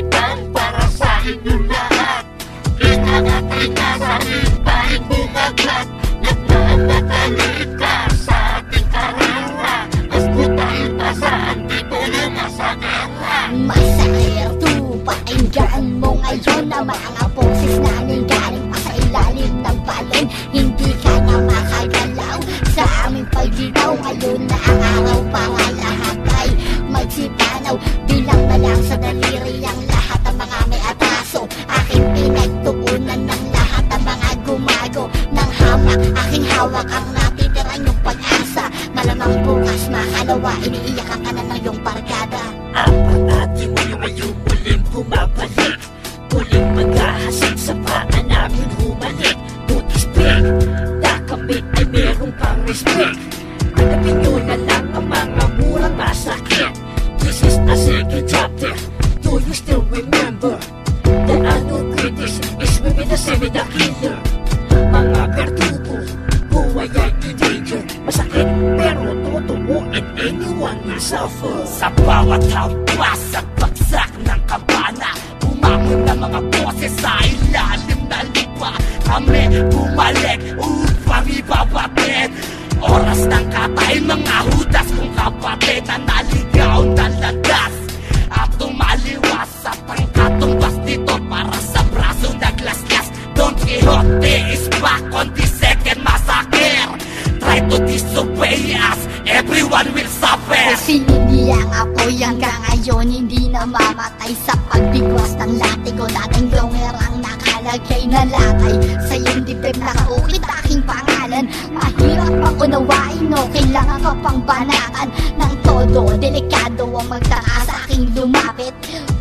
kaisipan para sa inyong lahat. Inangatay na sa tayong bumagat. Nagmaan na talika sa ating karera. Gusto tayo pasaan, dito na sa gera. Masahir to, pakinggan mo ngayon na mga boses namin galing pa sa ilalim ng balon. Hindi ka na makagalaw sa aming paggitaw. Ngayon na ang araw para lahat ay magsipanaw. Bilang na lang sa daliri ang lahat ng mga may atraso. Aking pinagtuunan ng lahat ng mga gumago ng hamak. Aking hawak ang natitira niyong pag-asa. Malamang bukas makalawa, iniiyakan ka na ng iyong barkada. Apat natin mo yung muling bumabalik. Muling maghahasik sa paa namin humalik. Don't expect na kami ay merong pang respect. Hanapin nyo na lang ang mga murang masakit. This is a second chapter. Do you still remember? The annual critics is with the semi-the killer. Mga verdugo, buhay ay in danger. Masakit pero totoo and anyone will suffer. Sa bawat hampas at bagsak ng kampana, bumangon na mga boses sa ilalim na lupa. Kami bumalik upang ibabatid. Oras ng katay, mga hudas kung kapatid na naligaw na landas. At tumaliwas sa tangkatong dito para sa braso naglaslas. Don Quixote is back on the second massacre. Try to disobey us, everyone will suffer. Siniliyang apoy hanggang ngayon hindi namamatay sa pagbigwas ng latigo. Dating longerang nakalagay na latay sa iyong dibdib nakaukit aking pangalan. Mahirap pang unawain o kailangan ka pang banakan ng todo. Delikado ang magtaas sa aking lumapit.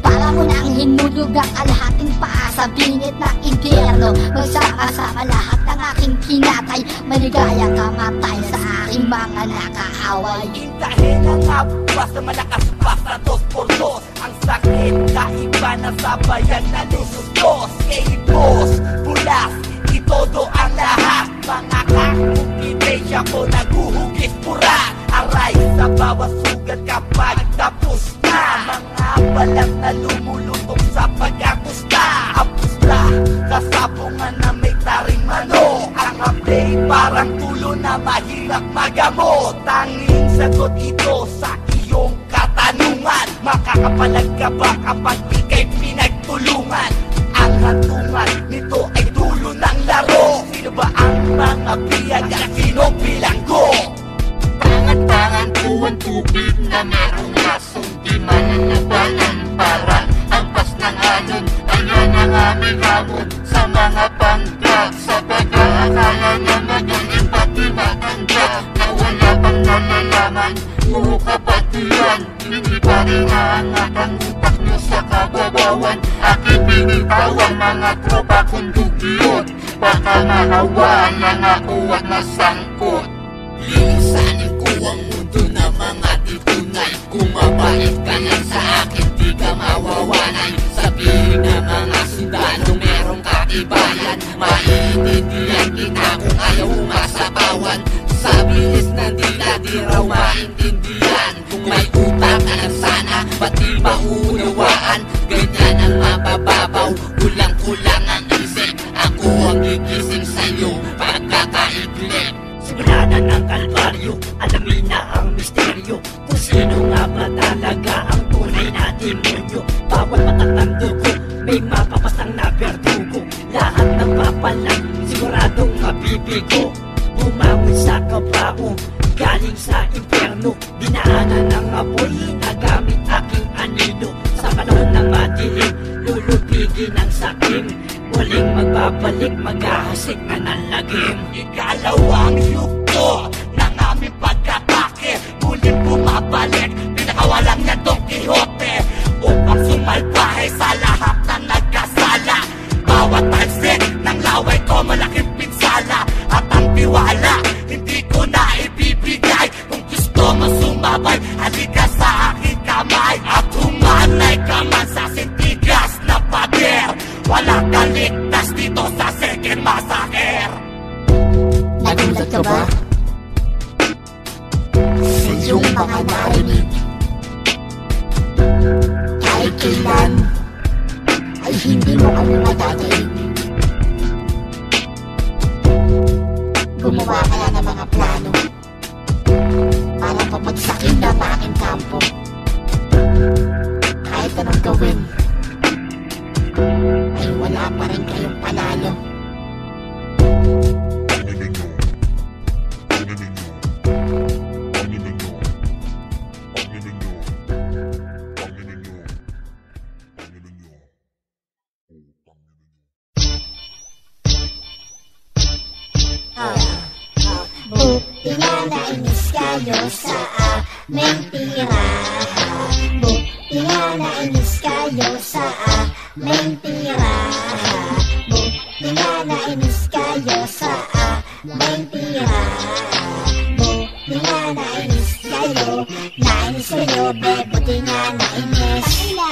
Para mo nang hinulog ang kalahating paa sa bingit ng impyerno. Magsama-sama lahat ng aking kinatay. Maligaya kamatay sa aking mga nakaaway. Hintahin ang abas na malakas pa sa 2x2. Ang sakit na iba na sabayan na lusustos. K-Boss, bulas, itodo ang lahat. Mga kakupitensya ko naguhugis pura. Aray sa bawat sugat kapag tapos na. Mga balang na lumulutok sa pag-akusta. Apusta, kasabungan na may taring mano. Ang aplay parang tulo na mahirap magamot. Tanging sagot ito sa iyong katanungan. Makakapalag ka ba kapag ika'y pinagtulungan? Ang hantungan nito ay dulo ng laro. Sino ba ang mga biyag at sino bilanggo? Tangan-tangan po ang tubig na merong lasong di mananabanan. Para ampas ng alon, ayan ang aming hamon sa mga panggap. Sa pag-aakala na magaling pati matanda, na wala pang nalalaman, puro kapatiran. Hindi pa rin naangat ang utak nyo sa kababawan. Aking binitawan mga tropa kong dugyot. Baka mahawa lang ako at masangkot. Lilisanin ko ang mundo na mga titunay. Kung mabait ka lang sa akin, di ka mawawanay. Sabihin na mga sundalo merong katibayan. Maiintindihan kita kung ayaw umasabawan. Sa bilis ng dila di raw maintindihan. Kung may utak ka lang sana, ba't di maunawaan? Ganyan ang mabababaw, kulang-kulang ang isip. Ako ang gigising sa'yo pagkakaiglit. Simulanan ng kalbaryo, alamin na ang misteryo. Kung sino nga ba talaga ang tunay na demonyo. Bawal matatang dugo, may mapapasang na berdugo. Lahat ng papalang, siguradong mabibigo. Bumangon sa kabaho, galing sa impyerno. Dinaanan ng apoy, nagamit aking anino. Sa panahon ng madilim, lulupigin ang sakim. Muling magbabalik, maghahasik na ng lagim. Ikalawang yugto ng aming pagkatake. Muling bumabalik, pinakawalang na Don Quixote. Upang sumalbahe sa lahat na nagkasala. Bawat talsik ng laway ko malaking pinsala. At ang tiwala, hindi ko na ibibigay. Kung gusto mo sumabay, halika sa aking kamay. At humanay ka man sa sintigas na pader. Wala kang ligtas dito sa second massacre. Nagulat ka ba? Sa iyong mga narinig. Kahit kailan, ay hindi mo kami madadaig. Gumawa ka lang ng mga plano para papagsakin na aking kampo. Kahit anong gawin ay wala pa rin kayong panalo. Buti nga nainis kayo sa aming tirahan. Buti nga nainis kayo sa aming tirahan. Buti nga nainis kayo sa aming tirahan. Buti nga nainis kayo. Nainis kayo, be, buti nga nainis.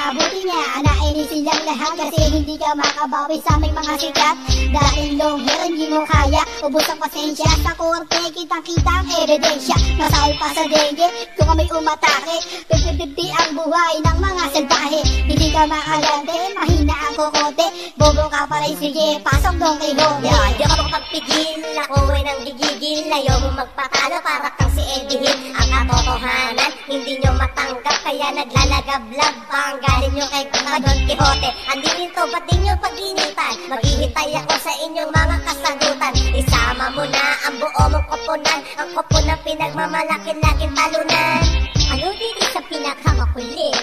Buti nga nainis silang lahat kasi hindi ka makabawi sa aming mga sikat. Dahil long hair hindi mo kaya, ubos ang pasensya. Sa korte kitang-kita ang ebidensya. Masahol pa sa dengue kung kami umatake. 50-50 ang buhay ng mga salbahe. Hindi ka makalante, mahina ang kokote. Bobo ka pa rin, sige, pasok Don Quixote. Di ako makapagpigil, ako ay nang gigigil. Ayaw mo magpatalo para kang si Eddie Hill. Ang katotohanan, hindi nyo matanggap, kaya naglalagablab pa ang galing nyo kay Don Quixote. Andinin to, ba't di nyo pag-initan? Maghihintay ako sa inyong mga kasagutan. Isama mo na ang buo mong koponan, ang koponan pinagmamalaki-laking talunan. Ano dito sa pinakamakulit?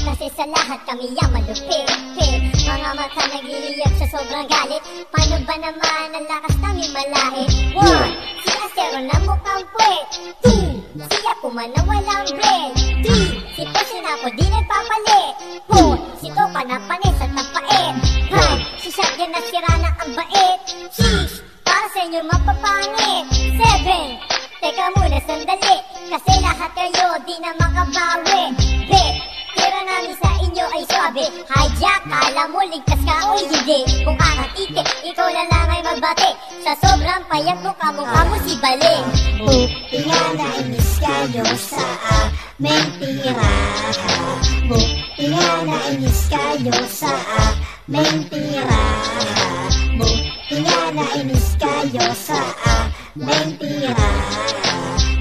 Kasi sa lahat kami yung malupit. Mga mata nag-iiyak sa sobrang galit. Paano ba naman ang lakas namin malahi? 1, si Asero na mukhang puwet. 2, si Yakuma na walang bread. 3, si Posinako di nagpapalit. 4, si Topa na panis at napait. 5, si Shagyan na sira na ang bait. 6, para sa inyo mapapangit. 7, teka muna sandali, kasi lahat kayo di na makabawi. Tira namin sa inyo ay swabe. Hijack, kala mo ligtas ka o hindi. Kung kakatite, ikaw na lang ay magbate. Sa sobrang payag mo, kamukha mo si Baling. Buti nga nainis kayo sa aming tirahan. Buti nga nainis kayo sa aming tirahan. Buti nga nainis kayo sa aming tirahan.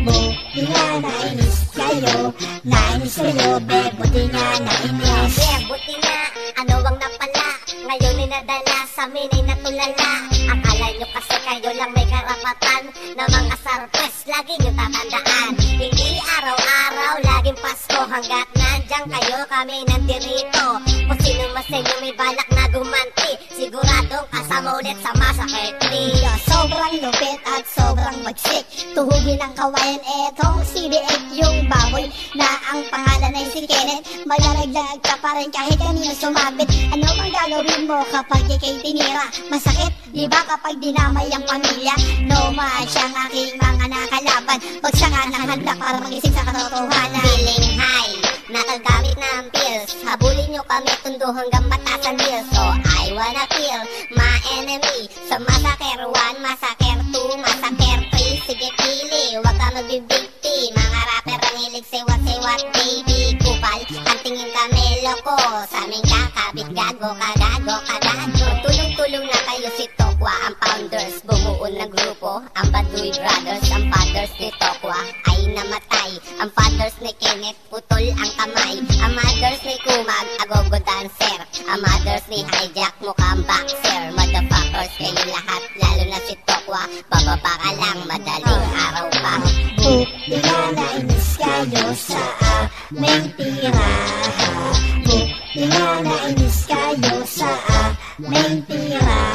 Buti nga nainis kayo. Nainis kayo, be, buti nga nainis. Buti nga, ano bang napala? Ngayon ay nadala, sa amin ay natulala. Akala nyo kasi kayo lang may karapatan na mga sarpes, lagi nyo tatandaan. Hindi araw-araw, laging Pasko. Hanggat nandiyan kayo, kami nandirito. Kung sino mas sa inyo may balak na gumanti, siguradong kasama ulit sa masakit tree. Sobrang lupit at sobrang magsik. Tuhugin ang kawayan, etong si Biek yung baboy na ang pangalan ay si Kenneth. Malaraglag ka pa rin kahit kanino sumabit. Ano ang gagawin mo kapag ikay tinira? Masakit, di ba kapag dinamay ang pamilya? No man siyang aking mga nakalaban. Bagsakan ng handa para magising sa katotohanan. Feeling high, nakagamit ng pills. Habulin nyo kami tundo hanggang matasan meals. So I wanna kill my enemy. Sa Massacre 1, Massacre 2, Massacre 3. Sige pili, huwag ka magbibigti. Mga rapper ang hilig siwat-siwat, baby. Kupal, ang tingin kami loko. Sa aming kakabit, gago ka, gago ka, gago. Tulong-tulong na kayo si Tokwa, ang founders. Bumuo ng grupo, ang Baduy Brothers. Ang fathers ni Tokwa ay namatay. Ang fathers ni Kenneth, putol ang kamay. Ang mothers ni Kumag, agogo dancer. Ang mothers ni Hijack, mukhang boxer. Motherfuckers kayo lahat, lalo na si Tokwa. Bababa ka lang, madaling araw pa. Buti nga nainis kayo sa aming tirahan. Buti nga nainis kayo sa aming tirahan.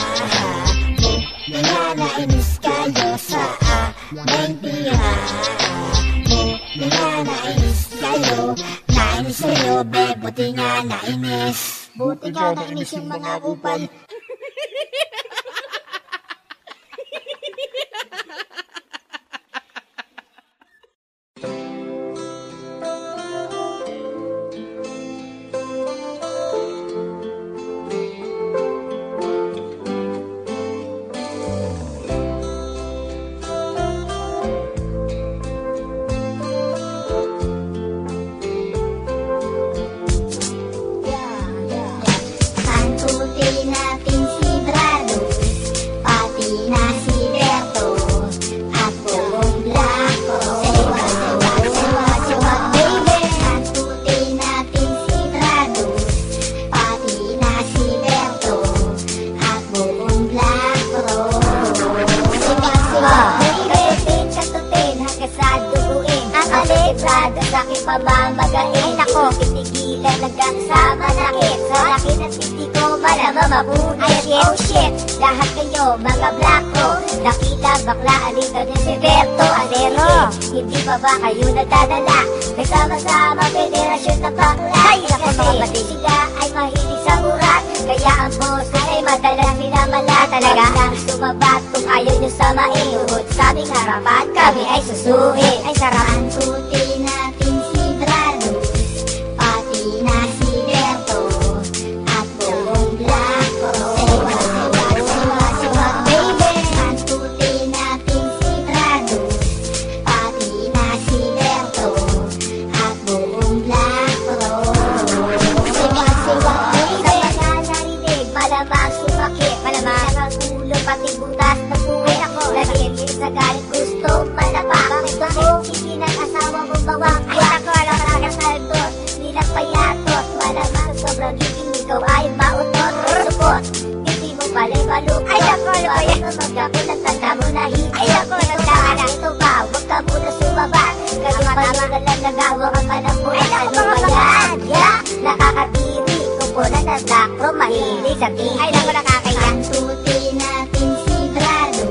Buti nga nainis kayo sa aming tirahan. Buti nga nainis kayo. Nainis kayo, be, buti nga nainis. Buti nga nainis yung mga kupal. Kanto mamamagain ako. Titigilan hanggang sa manakit. Sa laki ng titi ko malamang mabunit. Oh shit, lahat kayo mga blako. Nakita bakla, alito din si Berto Alero. Hindi pa ba kayo nadadala? Nagsama-sama federasyon ng bakla. Kasi sila ay mahilig sa urat. Kaya ang boss ay madalas minamala. Talaga nang sumabat kung ayaw nyo samain. Tuhod sa aming harapan, kami ay susuin. Ay sarap. Tuti natin si Brado, pati na si Berto, at buong Blanco. Siwag baby. Tuti natin si Brado, pati na si Berto, at buong Blanco. Siwag baby. Sa mga narinig, malamang sumakit. Malamang ang ulo, pati butas na puwit ako. Nagigil sa galit, gusto malapak. Bakit hindi ng asawa mo bawang? Ay ako, alam ka kasaltot, nilang payatot. Malamang sobrang giging ikaw ay mautot. Supot, hindi mo pala'y malupot. Ay ako, ay magkapo ng tanda mo na hindi. Ay ako, nagdaan ito ba? Huwag ka muna sumaba. Kasi matama lang nagawa ka pa ng buhay. Ano ba yan? Yeah, nakakatiri. Kukulan ng lakro, mahilig sa tingin. Ay ako, nakakaya. Tuti natin si Brado,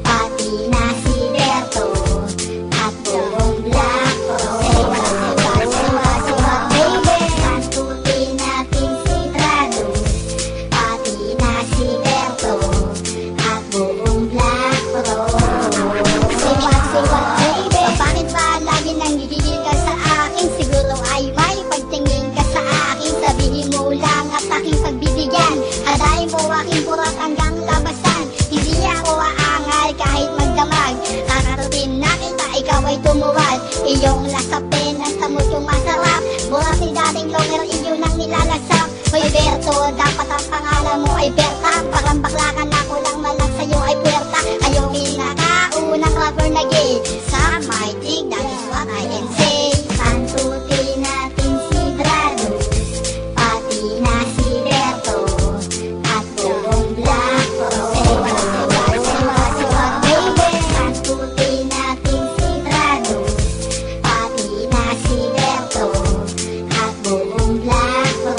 pati na si Berto, at buong Blanco. Siwag baby. Tuti natin si Brado, pati na si Berto, at buong Blanco. Siwag baby. Bakit ba lagi nang gigigil ka sa akin? Siguro ay may pagtingin ka sa akin. Sabihin mo lang at aking pagbibigyan. Hadayin mo aking purat hanggang labasan. Hindi ako aangal kahit magdamag. Kakatutin na kita, ikaw ay tumuwal. Iyong lasapin ang samot yung masarap. Burat ni dating longer, iyon ang nilalasap. Hoy Berto, dapat ang pangalan mo ay Berta. Parang bakla ka na, kulang malang sa'yo ay puwerta. Ayaw pinakaunang rapper na gay. Sa my dig, that is what I can say. Pantuti natin si Brado, pati na si Berto, at buong Blanco. Siwag baby. Pantuti natin si Brado, pati na si Berto, at buong Blanco.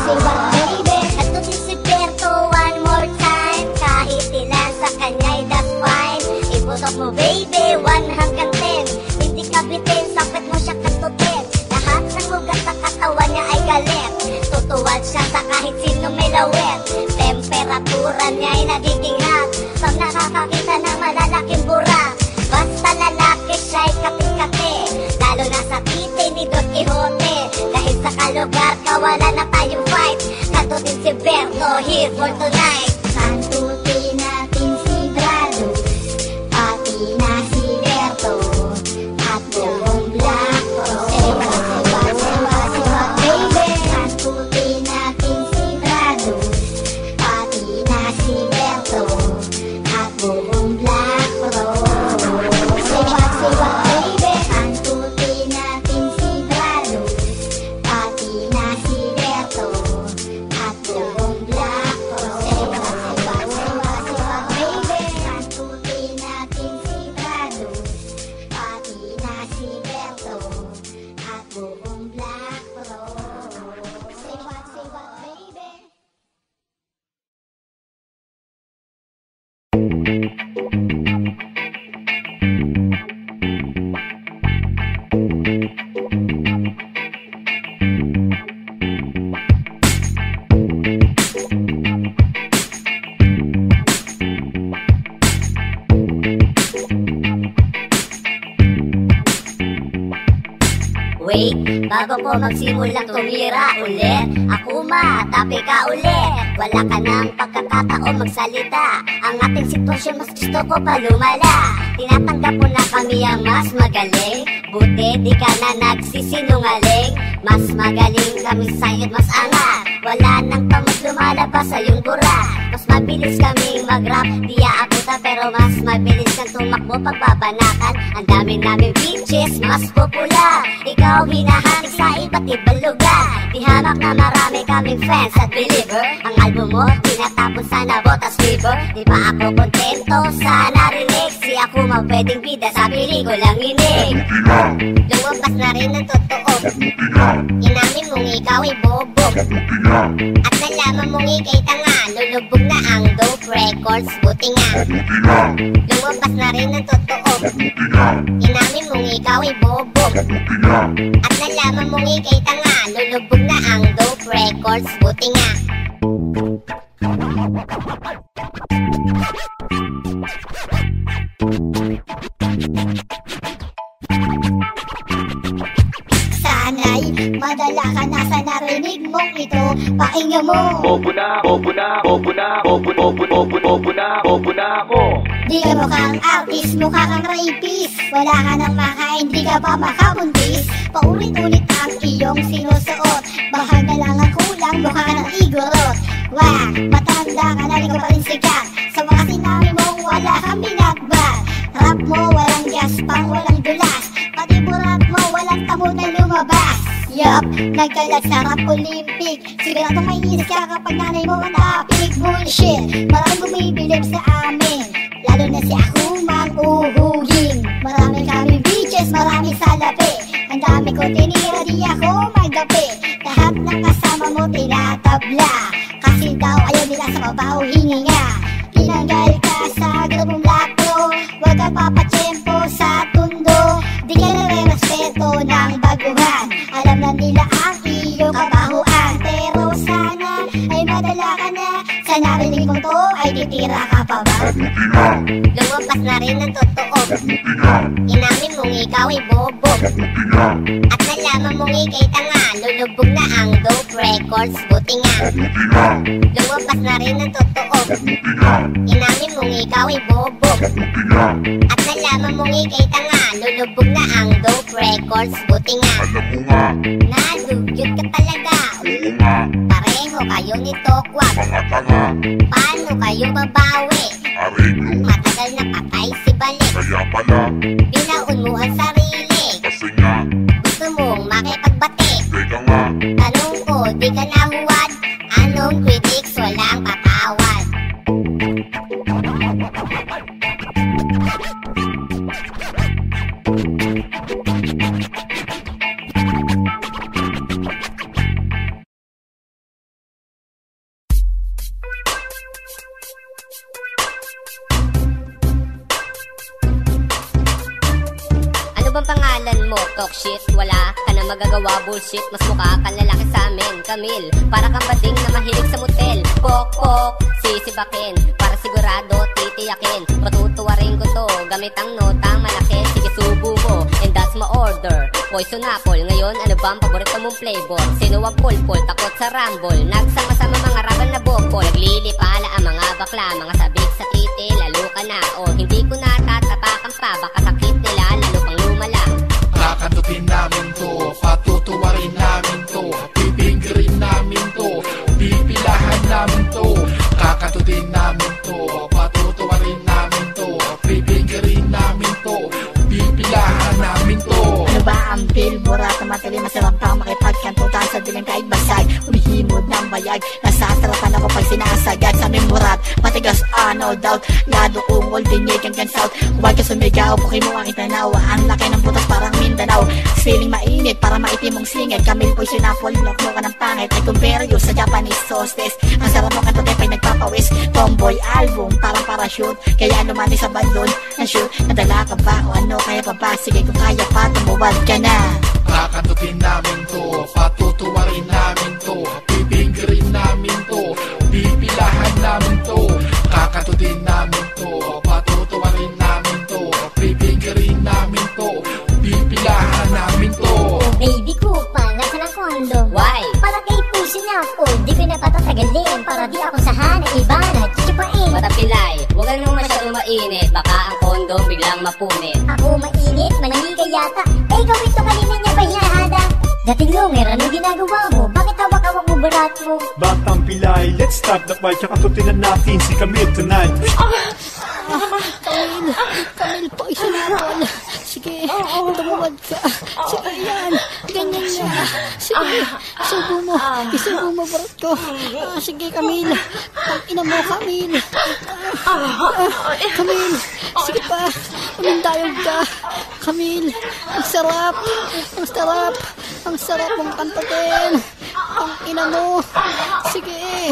Siwag baby. At ito si Berto one more time. Kahit ilan sa kanya'y that's fine. Iputok mo baby, 1 hanggang 10. Hindi ka bitin, sakit mo siya katutin. Lahat ng ugat sa katawan niya ay galit. Tutuwad siya sa kahit sino may lawet. Temperatura niya ay nagiging hot. Pag nakakakita ng malalaking burak. Basta lalaki siya'y kati-kati. Lalo na sa titi ni Don Quixote. Dahil sa kalugar ka wala na tayong fight. Katutin si Berto here for tonight. Pantuti natin si Brado, pati na si Berto, at buong Blanco. Siwag baby. Pantuti natin si Brado, pati na si Berto, at buong Blanco. Siwag baby. Pantuti natin si Brado, pati na si Berto, at buong Blanco. Siwag baby. Pantuti natin si Brado, pati na si Berto, at buong Blanco. Siwag baby. Wait, bago ko magsimulang tumira ulit, Akuma, tapi ka ulit. Wala ka ng pagkakataon magsalita. Ang ating sitwasyon mas gusto ko pa lumala. Tinatanggap mo na kami ang mas magaling. Buti di ka na nagsisinungaling. Mas magaling kami sa'yo't mas angat. Wala nang pamot lumalabas sa iyong bura. Mas mabilis kaming mag-rap, di aabutan. Pero mas mabilis kang tumakbo pagbabanakan. Ang dami naming bitches, mas popular. Ikaw hinahati sa iba't ibang lugar. Di hamak na na marami kaming fans at believer. Ang album mo, tinatapos sana botas fever. Di ba ako kontento sa narinig? Si Akuma pwedeng bida sa pelikulang inig. Lumabas na rin ang totoo, inamin mong ikaw ay bobo, at nalaman mong ikay tanga. Lulubog na ang Dope Records, buti nga. Lumabas na rin ang totoo, inamin mong ikaw ay bobo, at nalaman mong ikay tanga. Lulubog na ang Dope Records, buti nga. Sana'y madala ka na sa narinig mong ito. Pakinggan mo. Bobo na ako. Di ka mukhang artist, mukha kang rapist. Wala ka nang makain, di ka pa makabuntis. Paulit-ulit ang iyong sinusuot. Baka na lang ang kulang, mukha ka ng igorot. Wah, matanda ka na, di ka pa rin sikat. Sa mga sinabi mong wala kang binagbat. Rap mo walang gaspang, walang dulas. Pati burat mo walang tamo na lumabas. Yup, nagkalat sa rap Olympic. Siguradong may inis ka kapag nanay mo ang topic. Bullshit, maraming bumibilib sa amin, lalo na si Akumang uhuging. Marami kaming bitches, marami salapi. Ang dami ko tinira, di ako magapi. Lahat ng kasama mo tinatabla, kasi daw ayaw nila sa mabaho hininga. Tinanggal ka sa grupong lakro, wag ka papatsyempo sa tundo. Di ka nare-respeto ng baguhan, alam na nila ang iyong kabahuan. Pero sana ay madala ka na, sa narinig mo to ay titira ka pa ba? Lumabas na rin ang totoo, inamin mong ikaw ay bobo, at nalaman mong ikay tanga. Lulubog na ang Dope Records, buti nga. Lumabas na rin ang totoo, inamin mong ikaw ay bobo, at nalaman mong ikay tanga. Lulubog na ang Dope Records, buti nga. Alam mo nga, Nadugyot ka talaga, oo nga, pareho kayo ni Tokwak. mga tanga, Paano kayo babawi? areglo, Matagal na patay si Balik. kaya pala, Binaon mo ang sarili, kasi nga, gusto mong makipagbati. teka nga, Tanong ko, di ka nahuwad? Anong critics, walang patawad? Ano bang pangalan mo? Talk shit, wala ka na magagawa, bullshit. Mas mukha kang lalaki sa amin, Camille. Para kang bading na mahilig sa motel. Pok-pok, sisibakin, para sigurado titiyakin. Patutuwarin ko to, gamit ang notang malaki. Sige subo mo, and that's my order. Poison apple, ngayon ano ba ang paborito mong flavor? Sino ang pulpul, takot sa rumble? Nagsama-sama mga rabal na bokol. Naglilipala ang mga bakla, mga sabik sa titi. Lalo ka na, o hindi ko na tatapakan pa. Baka sakit nila, lalo pang lumala. Kakantutin namin to, patutuwarin namin to, pipinggirin namin to, pipilahan namin to. Kakantutin namin to, patutuwarin namin to, pipinggirin namin to, pipilahan namin to. Ano ba ang billboard? Matalim, masarap kang makipagkantutan sa dilim kahit basag. Humihimod ng bayag, nasasarapan ako pag sinasagad sa memorat. Matigas, no doubt, lado ungol, dinig hanggang south. Huwag ka sumigaw, bukin mo ang itanaw. Ang laki ng butas parang Mindanao, feeling mainit para maitim mong singit. Camille poison apple, lock mo ka ng pangit. I compare you sa Japanese hostess. Ang sarap mo kanto pag nagpapawis. Tomboy album, parang parachute, kaya lumani sa balon na shoot. Nadala ka ba o ano, kaya pa ba? Sige kung kaya pa, tumuwad ka na. Kakantutin namin to, patutuwarin namin to, pipinggirin namin to, pipilahan namin to. Kakantutin namin to, patutuwarin namin to, pipinggirin namin to, pipilahan namin to. Baby ko pa, nasa ng kondo. Why? Para kay puso niya ako, di ko na patatagalin. Para di ako sahan ng iba na chichipain. Matapilay, huwag ka nung masyadong mainit. Baka ang kondo biglang mapunit. Ako mainit, manahika yata. Eh, gawin to kanina niya pa hinahada. Dating lunger, anong ginagawa mo? Bakit hawak-hawak mo barat mo? Batang Pilay, let's start the fight. Tsaka tutinan natin si Camille tonight. Camille, poison apple. Sige, tumuwad ka. Sige, yan. Ganyan Sige, isubo mo. Isubo mo, barot ko. Sige, Camille. Ina mo, Camille. Camille, sige pa. Umindayog ka. Camille, ang sarap. Ang sarap. Ang sarap mong kantatin. Ang ina mo. Sige,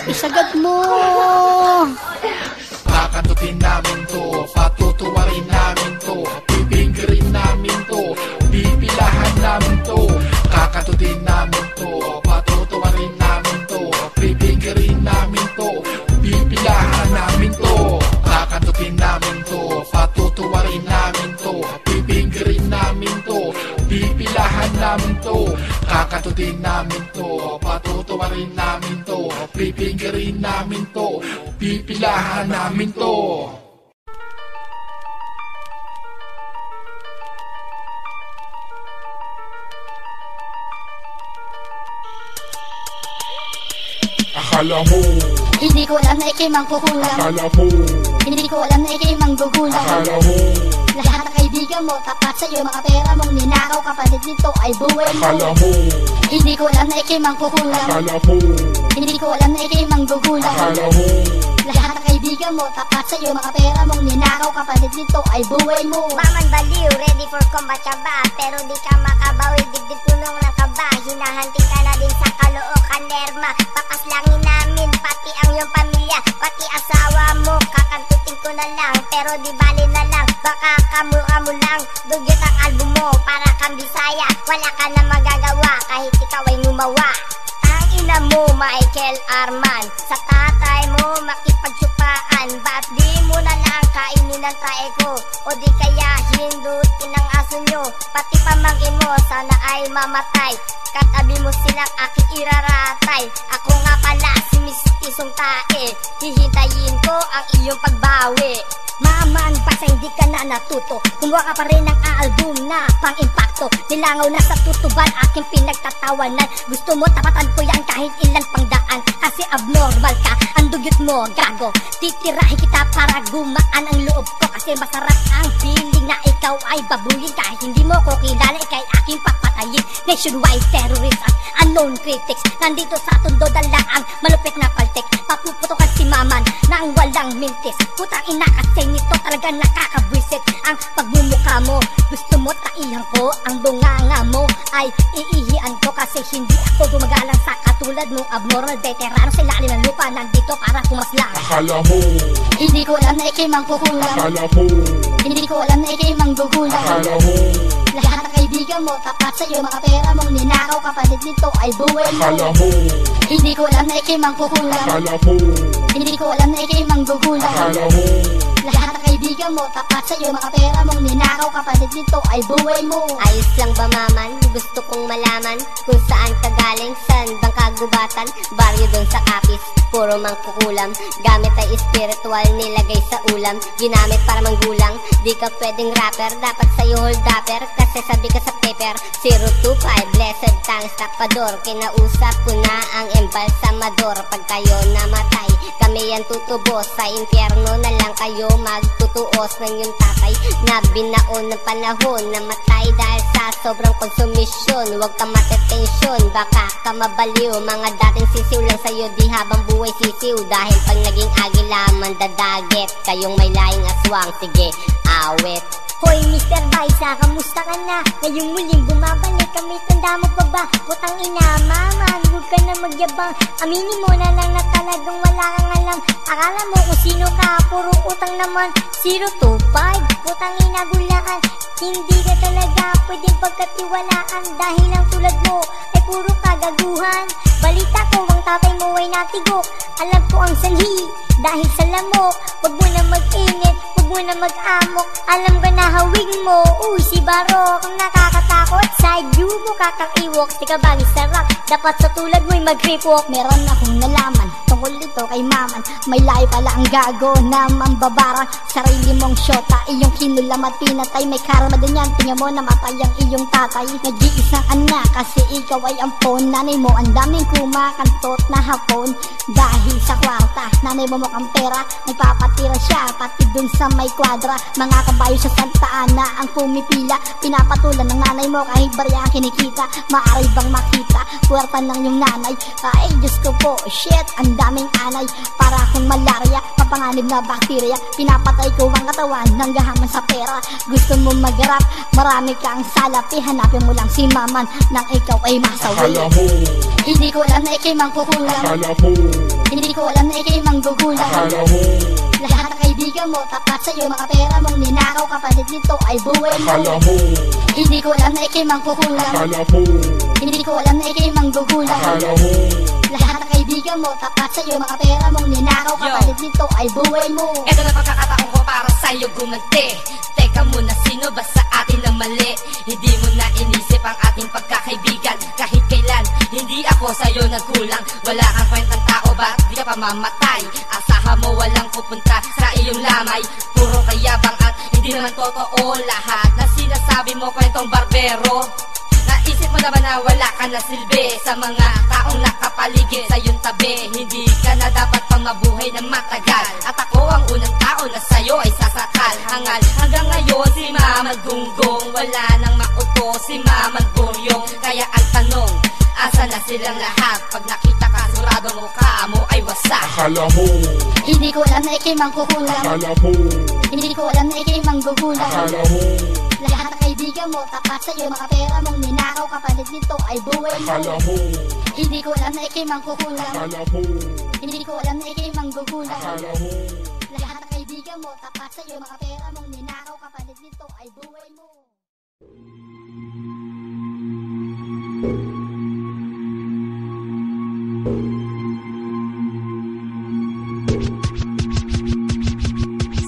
isagad mo. Kakantutin namin to, patutuwarin namin to, pipinggirin namin to, pipilahan namin to. Kakantutin namin to, patutuwarin namin to, pipinggirin namin to, pipilahan namin to. Kakantutin namin to, patutuwarin namin to, pipinggirin namin to, pipilahan namin to. Kakantutin namin to, patutuwarin namin to, pipinggirin namin to, pipilahan namin to. Akala mo, Hindi ko alam na ikay mangkukulam. akala mo, Hindi ko alam na ikay manggugulang. akala mo, Lahat ng kaibigan mo, tapat sa'yo, mga pera mong ninakaw, kapalit nito ay buhay akala mo. mo, Hindi ko alam na ikay mangkukulam. akala mo, Hindi ko alam na ikay manggugulang. akala mo, Lahat ng kaibigan mo, tapat sa'yo, mga pera mong ninakaw, kapalit nito ay buhay mo. Maman baliw, ready for combat ka ba? Pero di ka makabawi, dibdib punong ng kaba. Hinahanting ka na din sa Caloocan, Lerma. Papaslangin namin, pati ang iyong pamilya, pati asawa mo. Kakantutin ko na lang, pero di bali na lang. Baka kamukha mo lang, dugyot ang album mo. Para kang Bisaya, wala ka na magagawa, kahit ikaw ay gumawa. Ang ina mo, Michael Arman, sa tatay mo makipagsupaan. Ba't di mo na lang kainin ang tae ko? O di kaya hindutin ang aso nyo? Pati pamangkin mo, sana ay mamatay. Katabi mo silang aking iraratay. Ako nga pala si Miss Tisong Tae, hihintayin ko ang iyong pagbawi. Maman, basta hindi ka na natuto, kumuha ka pa rin ng album na pang-impacto. Nilangaw na sa tutuban, aking pinagtatawanan. Gusto mo tapatan ko yan kahit ilan pang daan, kasi abnormal ka, ang dugyot mo, gago. Titirahin kita para gumaan ang loob ko, kasi masarap ang feeling na ikaw ay babuyin. Kahit hindi mo ko kilala, ikay aking papatayin. Nationwide terrorist at unknown critics, nandito sa tondo dalaang malupit na paltik. Papuputokan si Maman nang walang mintis. Putang ina kasi nito talaga nakakabwisit ang pagmumukha mo. Gusto mo taihan ko ang bunganga mo, ay iihian ko, kasi hindi ako gumagalang sa katulad mong abnormal veterano sa ilalim ng lupa, nandito para pumaslang. akala mo, Hindi ko alam na ikay mangkukulam. akala mo, Hindi ko alam na ikay manggugulang. akala mo, Lahat ng kaibigan mo, tapat sa'yo, mga pera mong ninakaw, kapalit nito ay buhay mo. akala mo, Hindi ko alam na ikay mangkukulam. akala mo, Hindi ko alam na ikay manggugulang. akala mo, Lahat ng kaibigan mo, tapat sa'yo, mga pera mong ninakaw, kapalit nito ay buhay mo. Ayos lang ba Maman? Gusto kong malaman kung saan ka galing, saan bang kagubatan? Baryo doon sa Kapis, puro mangkukulam. Gamit ay spiritual, nilagay sa ulam, ginamit para manggulang. Di ka pwedeng rapper, dapat sa'yo hold upper, kasi sabi ka sa paper 025, blessed thanks tapador. Kinausap ko na ang embalsamador. Pag kayo namatay, kami yan tutubos, sa impyerno na lang kayo magtutuos ng yung tatay na binaon ng panahon. Namatay dahil sa sobrang konsumisyon. Huwag ka matetensyon, baka ka mabaliw. Mga dating sisiw lang sa'yo, di habang buhay sisiw. Dahil pag naging agila, mandadaget. Kayong may laing aswang, sige, awit. Hoy Mr. Baisa, kamusta ka na? Ngayong muling bumabalik kami, tanda mo pa ba? Putang ina, Maman, huwag ka na magyabang. Aminin mo na lang na talagang wala kang alam. Akala mo kung sino ka, puro utang naman. 025, putang ina, bulaan. Hindi ka talaga pwedeng pagkatiwalaan, dahil ang tulad mo ay puro kagaguhan. Balita ko ang tatay mo ay natigok, alam ko ang sanhi dahil sa lamok. Huwag mo na mag-init, huwag mo na mag-amok, alam ka na hawig mo. Uy, si Barok ang nakakatakot, side view mo kakang iwok. Di ka bagay sarap, dapat sa tulad mo'y mag-grip walk. Meron akong nalaman tungkol dito kay Maman, may lahi pala ang gago na mambabarang. Sarili mong syota, iyong kinulam at pinatay, may karma din yan. Tingnan mo namatay ang iyong tatay, nag-iisang anak, kasi ikaw ay ampon. Nanay mo ang daming kumakantot na hapon. Dahil sa kwarta, nanay mo mukhang pera, nagpapatira siya pati dun sa may kwadra. Mga kabayo sa Santa Ana ang pumipila, pinapatulan ng nanay mo kahit barya ang kinikita. Maaari bang makita, puwerta ng yung nanay? Ay Diyos ko po, shit, ang daming anay. Para akong malaria, papanganib na bakterya. Pinapatay ko ang katawan ng gahaman sa pera. Gusto mo mag-rap, marami kang salapi. Hanapin mo lang si maman nang ikaw ay masawi. Akala mo, Hindi ko alam na ikay mangkukulang, akala mo, hindi ko alam na ikay manggugulang. akala mo, Lahat ng kaibigan mo, tapat sa'yo, mga pera mong ninakaw. Kapalit nito ay buhay mo. akala mo, Hindi ko alam na ikay mangkukulang, akala mo, hindi ko alam na ikay manggugulang. akala mo, Lahat ng kaibigan mo, tapat sa'yo, mga pera mong ninakaw. Kapalit nito ay buhay mo. Eto na pagkakataon ko para sa'yo gumanti. Teka muna, sino ba sa atin na mali? Hindi mo na inisip ang ating pagkakaibigan. Kahit kailan, hindi ako sa'yo nagkulang. Wala kang kwentang tao, ba't di ka pa mamatay? Asahan mo walang pupunta sa iyong lamay. Puro kayabang at hindi naman totoo lahat na sinasabi mo, kwentong barbero. Naisip mo na ba na wala ka na silbi sa mga taong nakapaligid sa iyong tabi? Hindi ka na dapat pang mabuhay na matagal. At ako ang unang tao na sa'yo ay sasakal. Hangal hanggang ngayon si Mama Gunggong, wala nang mauto si Mama Buryong. Kaya ang tanong, asa na silang lahat? Pag nakita ka, sigurado mukha mo ay wasak. akala mo, Hindi ko alam na ikay mangkukulang, akala mo, hindi ko alam na ikay manggugulang. akala mo, Lahat ng kaibigan mo, tapat sa'yo, mga pera mong ninakaw. Kapalit nito ay buhay mo. akala mo, Hindi ko alam na ikay mangkukulang, akala mo, hindi ko alam na ikay manggugulang. akala mo. Lahat ng kaibigan mo, tapat sa'yo, mga pera mong ninakaw. Kapalit nito ay buhay mo.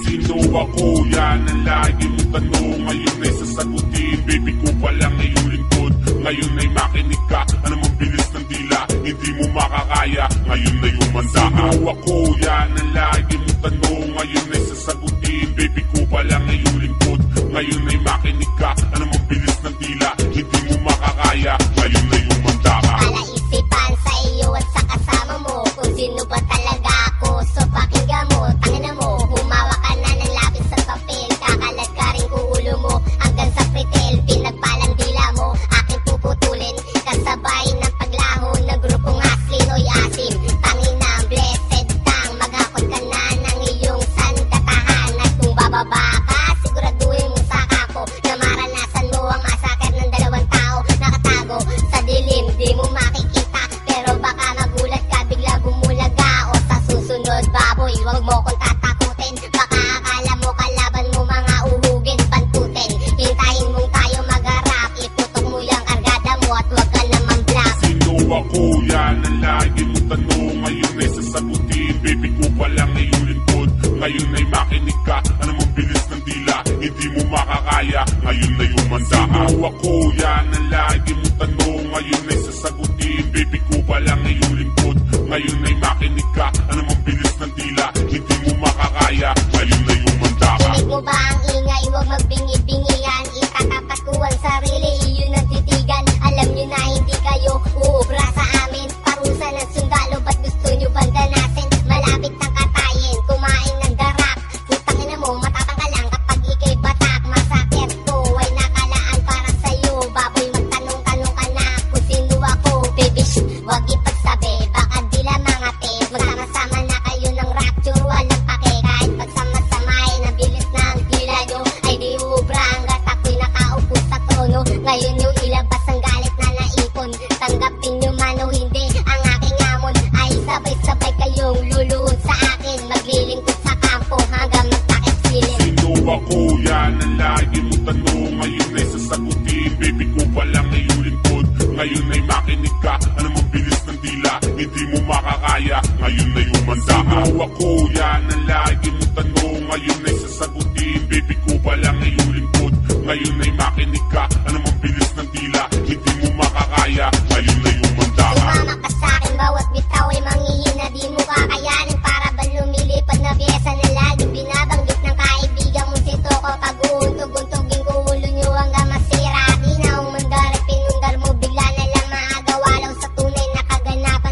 Sino ako? Yan ang lagi mong tanong. Ngayon ay sasagutin. Baby ko palang iyong lingkod. Ngayon ay makinig ka. Ano mong bilis ng dila, hindi mo makakaya. Ngayon ay umanda. Sino ako? Yan ang lagi mong tanong. Ngayon ay sasagutin. Baby ko palang iyong lingkod. Ngayon ay makinig ka. Ano mong bilis ng dila, hindi mo makakaya. Ngayon ay umanda ka. Palaisipan sa iyo at sa kasama mo kung sino ba talaga ako. So pakinggan mo, tangina mo, humawa ka na ng lapis sa papel. Kakalat ka rin ulo mo hanggang sa pretel. Pinagpalang dila mo, aking puputulin. Kasabay ng paglaho ng grupong aslin o'y asim. Tangina, blessed kang maghakot ka na ng iyong sandatahan. At kung bababa ka, siguraduhin mo sa kako na maranasan mo ang masakit ng dalawang tao nakatago sa dilim. Di mo makikita pero baka magulat ka, bigla bumulaga. O sa susunod baboy, wag mo kong tatakutin. Baka akala mo kalaban mo mga uhugin, pantutin. Hintayin mong tayo magharap, iputok mo yung argada mo at wag ka naman black. Sino ako? Yan ang lagi mong tanong. Ngayon ay sasagutin. Baby ko palang iyong lingkod. Ngayon ay makinig ka. Ano mong bilis ng dila, hindi mo makakaya. Ngayon ay umanda. Sino ako? Yan ang lagi mong tanong. Ngayon ay sasagutin. Baby ko palang iyong lingkod. Ngayon ay makinig ka. Ano mong bilis ng dila, hindi mo makakaya. Ngayon ay umanda ka. Kinig mo ba ang ingay? Huwag magbingi-bingihan. Itatapat ko ang sarili, iyon ang titigan. Alam nyo na hindi kayo uubra sa amin. Parusa ng sundalo, ba't gusto nyo bandanasin? Malapit ng katayin, kumain ng darak. Putang ina mo, matatang ka lang kapag ikay batak. Masakit ko ay nakalaan para sa'yo. Baboy, magtanong-tanong ka na kung sino ako. Baby, shh, wag ipagsabi, baka di lang mga tape. Magsama-sama na kayo ng rapture, walang pake. Kahit pagsama-sama ay nabilis ng dila nyo, ay di ubra hanggat ako'y nakaupo sa trono. Ngayon yung ilabas ang galit na naipon. Tanggapin nyo man o hindi, ang aking amon ay sabay-sabay kayong luluhod sa akin. Maglilingkod sa kampo hanggang magtakip silid. Sino ako? Yan ang lagi mong tanong. Ngayon ay sasagutin. Baby ko palang iyong lingkod. Ngayon ay makinig ka. Ano mong bilis ng dila, hindi mo makakaya. Ngayon ay umanda. Sino ako? Yan ang lagi mong tanong. Ngayon ay sasagutin. Baby ko palang iyong lingkod. Ngayon ay makinig ka. Ano mong bilis ng dila, hindi mo makakaya. Ngayon ay umanda ka. Sumama ka sa'kin, bawat bitaw ay manghihina. Di mo kakayanin para ba lumilipad na piyesa na laging binabanggit ng kaibigan mong si Toko. Pag uuntog-untogin ko ulo nyo hanggang masira. Di na umandar at pinundar mo, bigla na lang maagaw. Alaw sa tunay na kaganapan.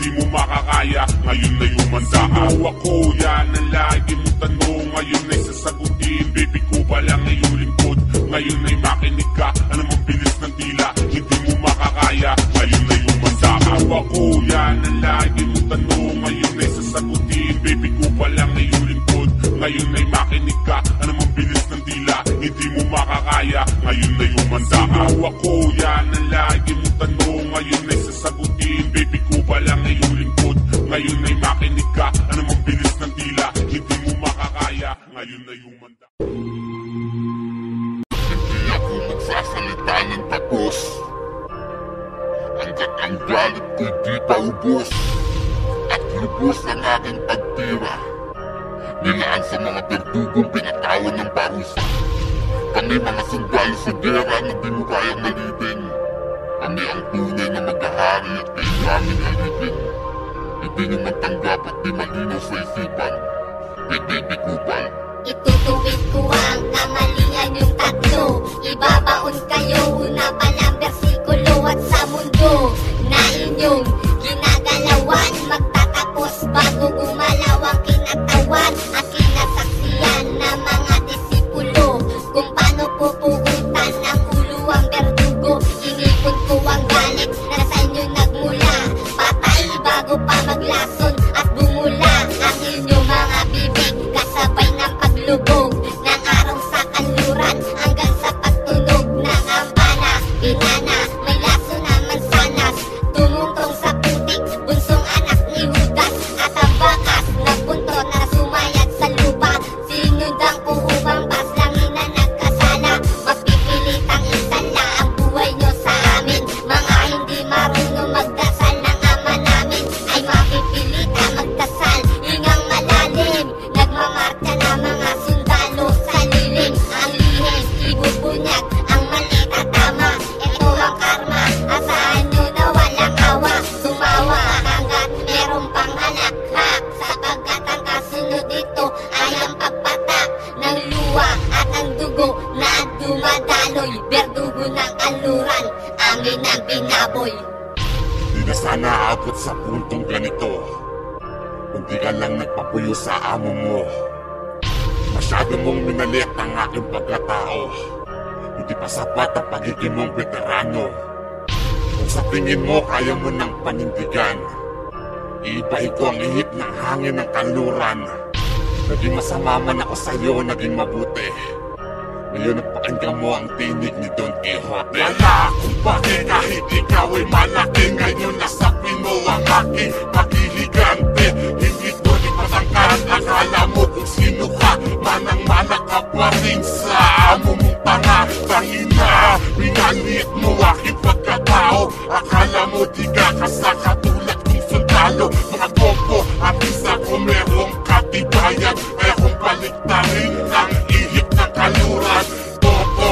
hindi mo makakaya. Ngayon na yumanda ako, yan ang lagi mong tanong. Ngayon ay sasagutin, baby ko pa lang ay iyong lingkod. Ngayon ay makinig ka, ano mang bilis ng tila, hindi mo makakaya. Ngayon na yumanda ako, yan ang lagi mong tanong. Ngayon ay sasagutin, baby ko pa lang ay iyong lingkod. Ngayon ay makinig ka, ano mang bilis ng tila, hindi mo makakaya. Ngayon na yumanda ako, yan ang lagi mong tanong. Ngayon ay sasagutin, baby ko pa lang ay iyong lingkod. Ngayon ay makinig ka, ano mang bilis ng tila, hindi mo makakaya. Ngayon na yumanda. Hindi ako magsasalita ng tapos hanggat ang galit ko'y di pa ubos at lubos ang aking pagtira. Nilaan sa mga berdugong pinatawan ng parusa. Kami mga sundalo sa gera na di mo kayang malibing. Kami ang tunay na maghahari at kayo aming alipin. Hindi nyo matanggap at di malinaw sa isipan. Kay Baby Kupal. Itutuwid ko ang kamalian yung tatlo. Ibabaon kayo una palang bersikulo. At sa mundo na inyong ginagalawan, magtatapos bago gumalaw ang kinatawan at kinasaksiyan ng mga disipulo. Kung paano pupugutan ng ulo ang berdugo. Inipon ko ang galit na sa inyo nagmula. Patay bago pa maglason at bumula ang inyong mga bibig. Kasabay ng paglubog ng araw sa kanluran hanggang sa pagtunog ng ambana. Pinana, may laso na mansanas, tumungtong sa putik, bunsong anak ni Judas. At ang bakas na punto na sumayad sa lupa, sinundang ko upang paslangin na nagkasala. Mapipilitang isala ang buhay nyo sa amin. Mga hindi marunong magdasal ng ama namin ay mapipilita magdasal, hingang malalim. Nagmamarka na mga sundalo sa lilim. Ang lihim, ibubunyag ang mali at tama. Ito ang karma, asahan nyo na walang awa. Tumawa hanggat meron pang halakhak, sapagkat ang kasunod dito ay ang pagpatak ng luwa at ang dugo na dumadaloy. Berdugo ng kanluran, amin ang binaboy. Di na sana aabot sa puntong ganito kung di ka lang nagpapuyo sa amo mo. Masyado mong minalit ang aking pagkatao. Hindi pa sapat ang pagiging mong veterano. Kung sa tingin mo kaya mo ng panindigan, iibahin ko ang ihip ng hangin ng kanluran. Naging masama man ako sa'yo, naging mabuti. Ngayon napakinggan mo ang tinig ni Don Quixote. Wala akong pake kahit ikaw ay malaki. Ngayon nasapin mo ang aking paghihigante. Hindi ko di patangkat, akala mo kung sino ka. Manang-mana ka pa rin sa amo mong tanga. Tangina, pinaliit mo aking pagkatao. Akala mo di ka kasakatulad kong sundalo. Mga gopo at isa ko merong katibayan. Kaya kung baliktarin ang ihip ng kaluran. Toto,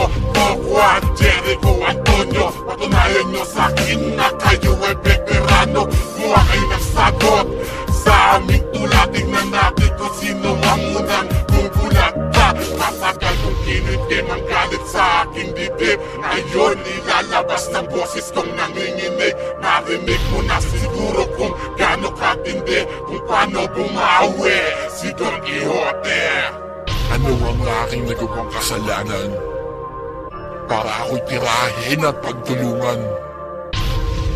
Juan, Jericho, Antonio, patunayan nyo sa akin na kayo ay veterano. Kuha kayo ng sagot sa aming tula. Tingnan natin kung sino ang unang bubulagta. Matagal kong kinitim ang galit sa aking dibdib. Ngayon ilalabas ng boses kong nanginginig. Narinig mo na siguro kung gaano katindi, kung paano bumawi si Don Quixote. Ano ang aking nagawang kasalanan para ako'y tirahin at pagtulungan?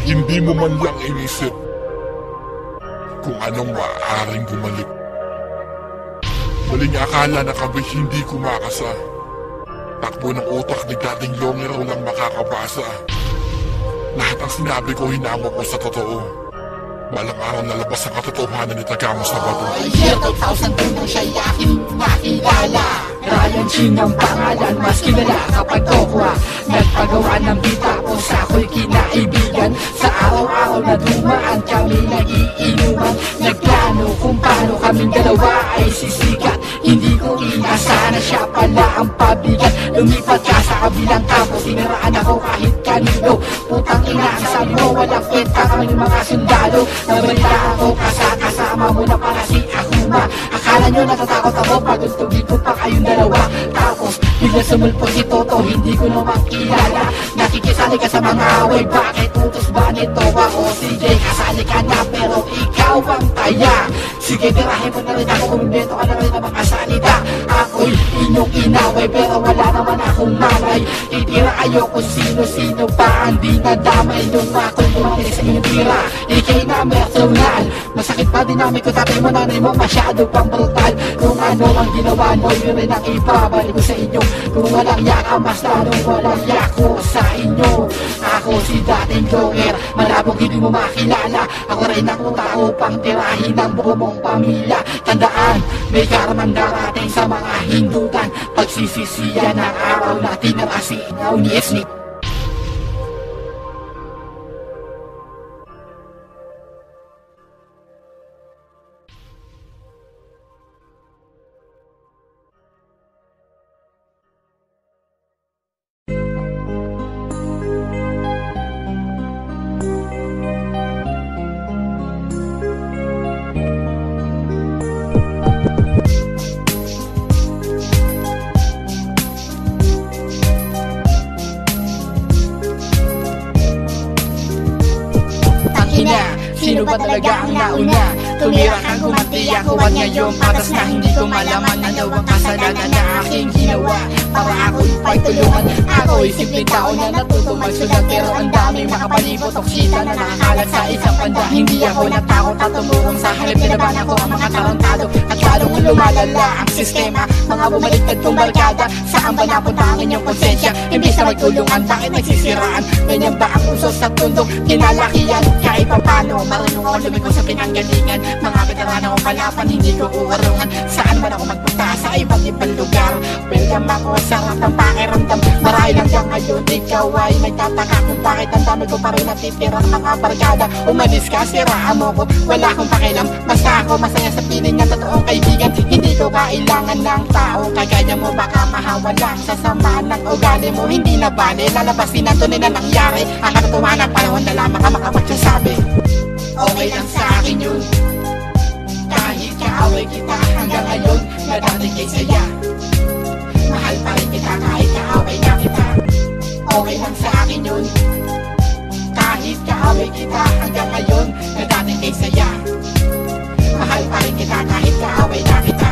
Hindi mo man lang inisip kung anong maaaring bumalik. Maling akala na kami hindi kumakasa. Takbo ng utak ni dating Longero lang makakabasa. Lahat ang sinabi ko hinamo ko sa totoo. Balang araw nalabas ang katotohanan ni Tagamus na bato. Year 2002 nang siya'y aking nakilala. Ryan Chin ang pangalan, mas kilala kapag tokwa. Nagpagawa ng bita ko sa ako'y kinaibigan. Sa araw-araw na dumaan kami nagiinuman. Nagplano kung paano kaming dalawa ay sisikat. Hindi ko inasa na siya pala ang pabigat. Lumipat ka sa kabilang kampo, siniraan ako kahit kanino. Putang ina ang sabi mo, walang kwenta kaming mga sundalo. Nabalitaan ko kasama mo na para si Akuma. Akala nyo natatakot ako pag gusto ko pa kayong dalawa. Tapos bigla sumulpot si Toto, hindi ko naman kilala. makikisali ka sa mga away. Bakit utos ba nito ako? Sige, kasali ka na pero ikaw ang taya. Sige, tirahin mo na rin ako, kumibento ka na rin ng mga salita. Ako'y inyong inaway pero wala naman akong malay. Titira kayo kung sino-sino pa ang di nadamay. Nung ako'y lumaki sa inyong tira, ikay na personal. Masakit pa dinamik ko, tapos mo nanay mo masyado pang brutal. Kung ano ang ginawa mo, yun rin ang ibabalik ko sa inyo. Kung walang yaka, mas lalong walang yako sa inyo. Ako si dating joker, malabong hindi mo makilala. Ako rin ang tao pang tirahin ng buo mong pamilya. Tandaan, may karamang darating sa mga hindutan. Pagsisisiyan ng araw na tinira si Inaw ni Esnik. Sino ba talaga ang nauna? Tumira kang gumanti ako at ngayon patas na hindi ko malaman na daw ang kasalanan na aking ginawa. Para ako'y pagtulungan. Ako'y simpleng tao na natuto magsulat pero ang daming makapalibot oksida na nakakalat sa isang banda. Hindi ako natakot at tumurong sa halip. Pinabanan ko ang mga tarantado at lalong lumalala ang sistema. Mga bumaliktad kong barkada, saan ba napunta ang inyong konsensya? Imbis na magtulungan, bakit nagsisiraan? Ganyan ba ang usos sa tundok? Kinalakihan kahit pa paano. Marunong ako lumiko sa pinanggalingan. Mga veterano kong kalapan, hindi ko uwarungan. Saan man ako magpunta sa iba't ibang lugar. Welcome ako, sarap ang pakiramdam. Marahil hanggang ngayon ikaw ay nagtataka kung bakit ang dami ko pa rin natitirang mga barkada. Umalis ka, siraan mo ko, wala akong pakialam. Basta ako masaya sa piling ng totoong kaibigan. Hindi ko kailangan ng tao kagaya mo, baka mahawala sa samaan ng ugali mo. Hindi na bale, lalabasin ang tunay na nangyari. Ang katotohanan, panahon na lamang ang makapagsasabi. Okay lang sa akin yun, kahit kaaway kita hanggang ngayon na dati kay saya. Mahal pa rin kita kahit kaaway na kita. Okay lang sa akin yun, kahit kaaway kita hanggang ngayon na dati kay saya. Mahal pa rin kita kahit kaaway na kita.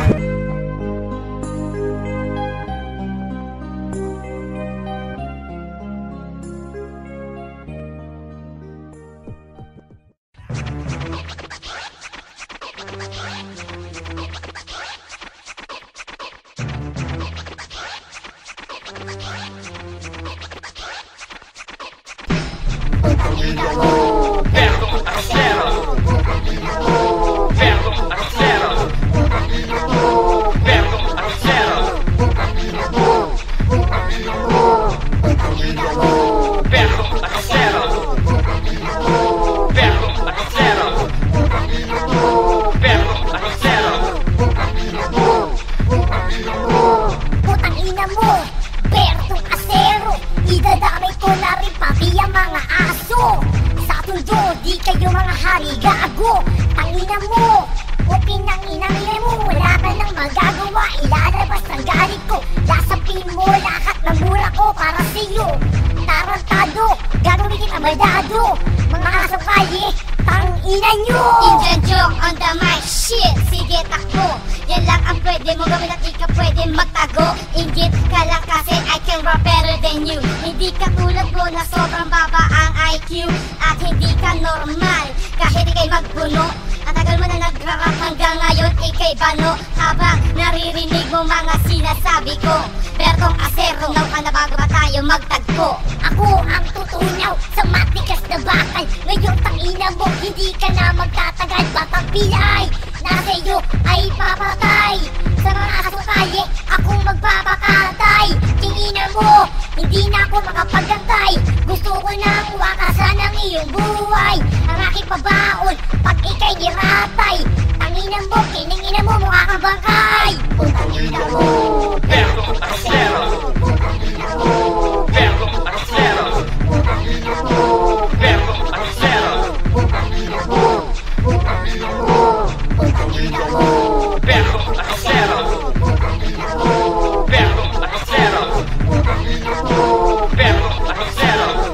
Pero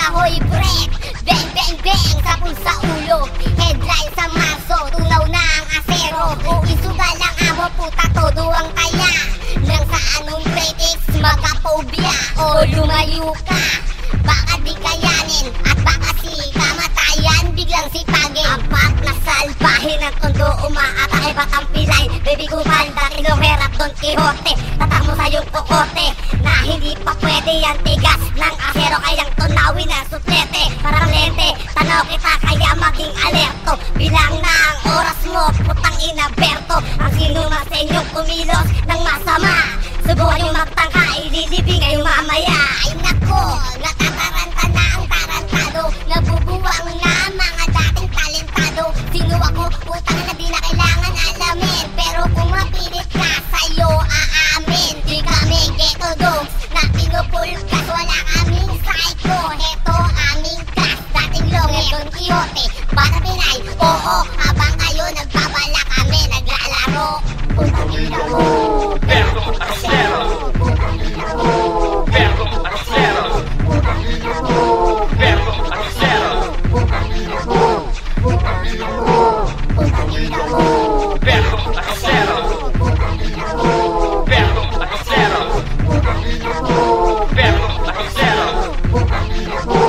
kahoy break. Bang, bang, bang, sapul sa ulo. Headline sa maso, tunaw na ang asero. Isugal ang amo, puta, todo ang kaya. Nang sa anong critics, magka-phobia. O lumayo ka, baka di kayanin. At baka si kamatayan, biglang sipagin. Apat na salbahin ang tondo, umaatake batang pilay. Baby ko banda, kiloherap Don Quixote. Tatak mo sa iyong kokote, na hindi pa pwede yan tigas ng asero. Kayang tunawin na suplete, parang lente. Tanaw kita kaya maging alerto. Bilang na ang oras mo, putang ina Berto. Ang sino mas sa inyong kumilos ng masama, subukan yung magtangka, ililibing ngayong mamaya. Ay nako, natataranta na ang tarantado. Nabubuwang na mga dating talentado. Sino ako? Putang na di na kailangan alamin. Pero kung mapilit ka, sa'yo aamin. Di kami ghetto dogs na pinupulkas. Wala kaming psycho, heto aming class. Dating long, Don Quixote, para Pinay. Oo, habang kayo nagbabala kami naglalaro. Putang ina mo, Berto Arcero, putang ina mo, Berto Arcero, putang ina mo, Berto Arcero, putang ina mo, putang ina mo, putang ina mo, Berto Arcero, putang ina mo, Berto Arcero, putang ina mo, Berto Arcero. putang ina mo,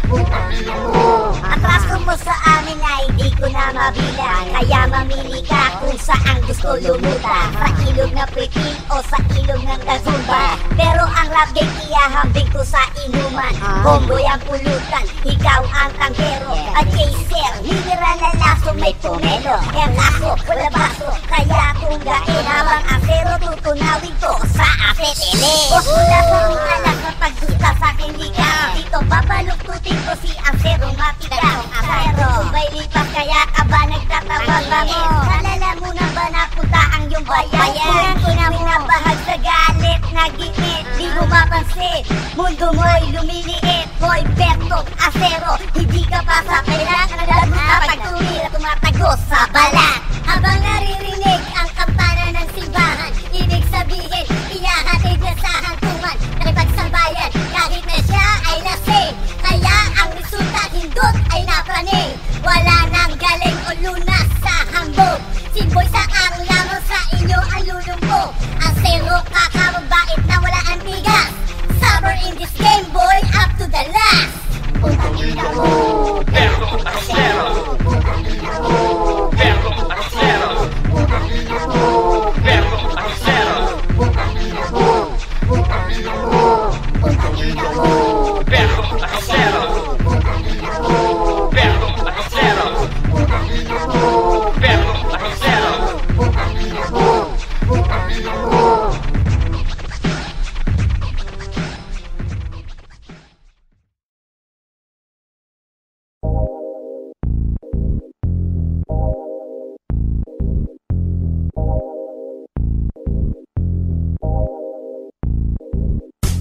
putang ina mo. Atraso mo sa amin ay di ko na mabilang. Kaya mamili ka kung saan gusto lumutang. Sa ilog na pritin o sa ilog ng Kazumba. Pero ang rap game iyahambing ko sa inuman. Bomboy ang pulutan, ikaw ang tanggero. At chaser, mineral na laso may pumelo. Ang laso, wala baso, kaya kung gain habang asero tutunawin ko sa asetele. Wala sa mga alas na pagdusta sa akin liga. Dito babaluktutin ko si asero matigang asero. May lipas kaya ka ba nagtatawag ba mo? Nalala mo na ba napunta ang iyong bayan? Pinabahag sa galit, nag-init, di mo mapansin. Mundo mo'y lumiliit, boy Berto Acero. Hindi ka pa sa kailangan, lagot na pagtumira, tumatagos sa balat. Habang naririnig ang kampana ng simbahan, ibig sabihin, iyahatid na sa hantungan. Nakipagsabayan, kahit na siya ay lasing. Kaya ang resulta hindot ay napraning. Wala nang galing o lunas sa hambog. Simboy sa ang lamang sa inyo ang lulumbo. Ang zero kakababait na wala ang tigas. Summer in this game boy, up to the last. Putang ina mo, Berto Arcero, putang ina mo, Berto Arcero, putang ina mo, Berto Arcero, putang ina mo, putang ina mo, putang ina mo, Berto Arcero, putang ina mo, Berto Arcero, putang ina mo, Berto Arcero. putang ina mo, putang ina mo.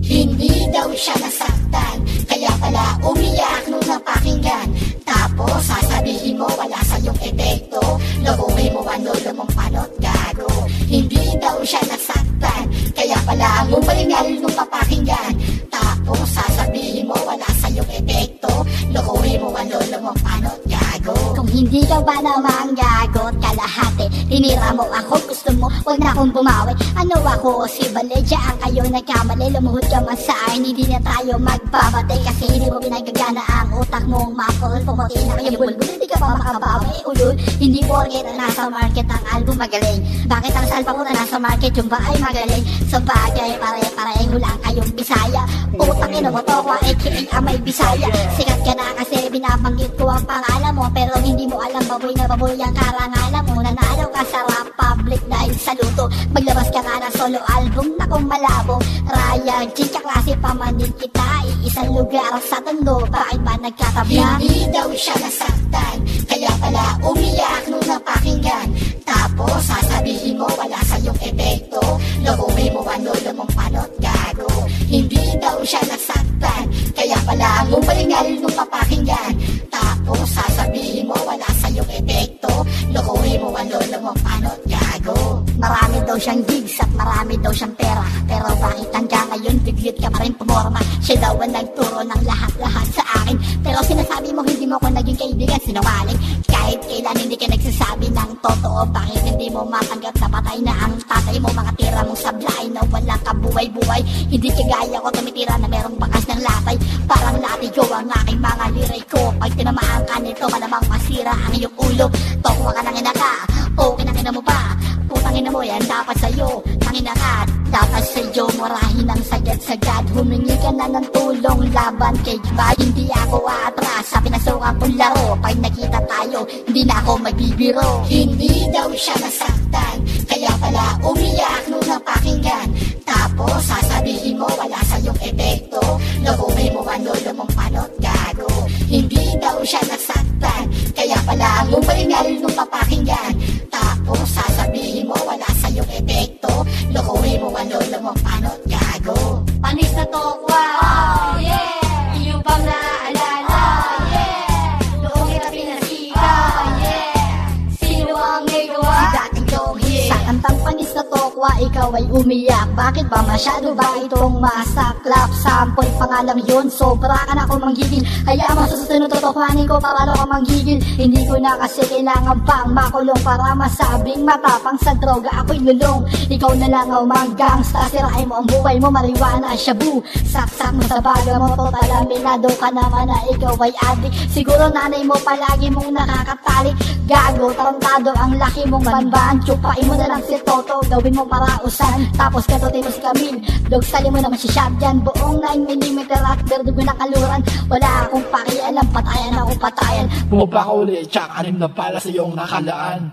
Hindi daw siya nasaktan, kaya pala umiyak nung napakinggan. Tapos sasabihin mo wala sa iyong epekto. Loohin mo ang lolo mong panot gago. Hindi daw siya nasaktan, kaya pala umalingal nung mapakinggan. Tapos sasabihin mo wala sa iyong epekto. Loohin mo ang lolo mong panot gago. Kung hindi ka ba naman gago at kalahati, tinira mo ako, gusto mo, huwag na akong bumawi. Ano ako, si Baledya ang kayo nagkamali. Lumuhod ka man sa akin, hindi na tayo magbabatay. Kasi hindi mo pinagagana ang utak mong mapol. Pumuti na kayo bulbul, hindi ka pa makabawi. Ulul, hindi porket na nasa market ang album magaling. Bakit ang salpa ko na nasa market yung ba ay magaling? Sa bagay, pare-pareho lang kayong Bisaya. Utang ina mo to ko, aka may Bisaya. Sikat ka na kasi binabanggit ko ang pangalan mo. Pero hindi mo alam baboy na baboy ang karangalan mo. Nanalo ka sa rap public dahil sa luto. Maglabas ka nga ng solo album na kung malabo. Raya, chika klase pamanin kita. Iisang lugar sa tondo, bakit ba nagkatabla? Hindi daw siya nasaktan, kaya pala umiyak nung napakinggan. Tapos sasabihin mo wala sa iyong epekto. Loohin mo ang lolo mong panot gago. Hindi daw siya nasaktan, kaya pala umalingal nung mapakinggan. Tapos sasabihin mo wala sa iyong epekto. Loohin mo ang lolo mong panot gago. Marami daw siyang gigs at marami daw siyang pera. Pero bakit hanggang ngayon di pinipilit ka pa rin pumorma. Siya daw ang nagturo ng lahat-lahat sa akin, pero sinasabi mo hindi mo ko naging kaibigan, sinungaling. Kahit kailan hindi ka nagsasabi ng totoo, bakit hindi mo matanggap na patay na ang tatay mo? Mga tira mong sablay na walang kabuhay-buhay, hindi kagaya ko tumitira na merong bakas ng latay. Parang latigo ang aking mga liray ko, pag tinamaan ka nito malamang masira ang iyong ulo. Tokwa ka ng ina ka, o kinangina mo pa, putang ina mo yan dapat sa'yo. Tangina ka, dapat sa'yo murahin ang sagad-sagad. Humingi ka na ng tulong laban kay Jba. Hindi ako aatras sa pinasukan kong laro. Pag nakita tayo, hindi na ako magbibiro. Hindi daw siya nasaktan, kaya pala umiyak nung napakinggan. Tapos sasabihin mo wala sa'yong epekto, lokohin mo ang lolo mong panot, gago. Hindi daw siya nasaktan, kaya pala umalingal nung napakinggan. Tapos sasabihin mo wala sa'yong epekto, lokohin mo ang lolo mong panot, gago. Panis na tokwa, oh yeah, iyong pang naaalala, oh yeah, noong kita pinasika, oh yeah, sino ang nagawa? Si dating Donghi, sa kantang Panis na tokwa, ikaw ay umiyak. Bakit ba masyado ba itong masaklap? Sample pa nga lang yun, sobra ka na akong manggigil. Hayaan mo sa susunod totokwanin ko para ako manggigil. Hindi ko na kasi kailangan pang makulong para masabing matapang sa droga ako'y lulong. Ikaw na lang ang mag-gangsta, sirain mo ang buhay mo, marijuana, shabu. Saksak mo sa baga mo, total aminado ka naman na ikaw ay adik. Siguro nanay mo palagi mong nakakatalik. Gago, tarantado ang laki mong banban. Tsupain mo na lang si Toto, gawin mo parausan. Tapos katutin mo si Camille, dogsali mo naman si Shabjan. Buong 9mm at berdugo ng kaluran. Wala akong pakialam, patayan ako patayan. Bumaba ka uli, tsak, anim na pala sa iyong nakalaan.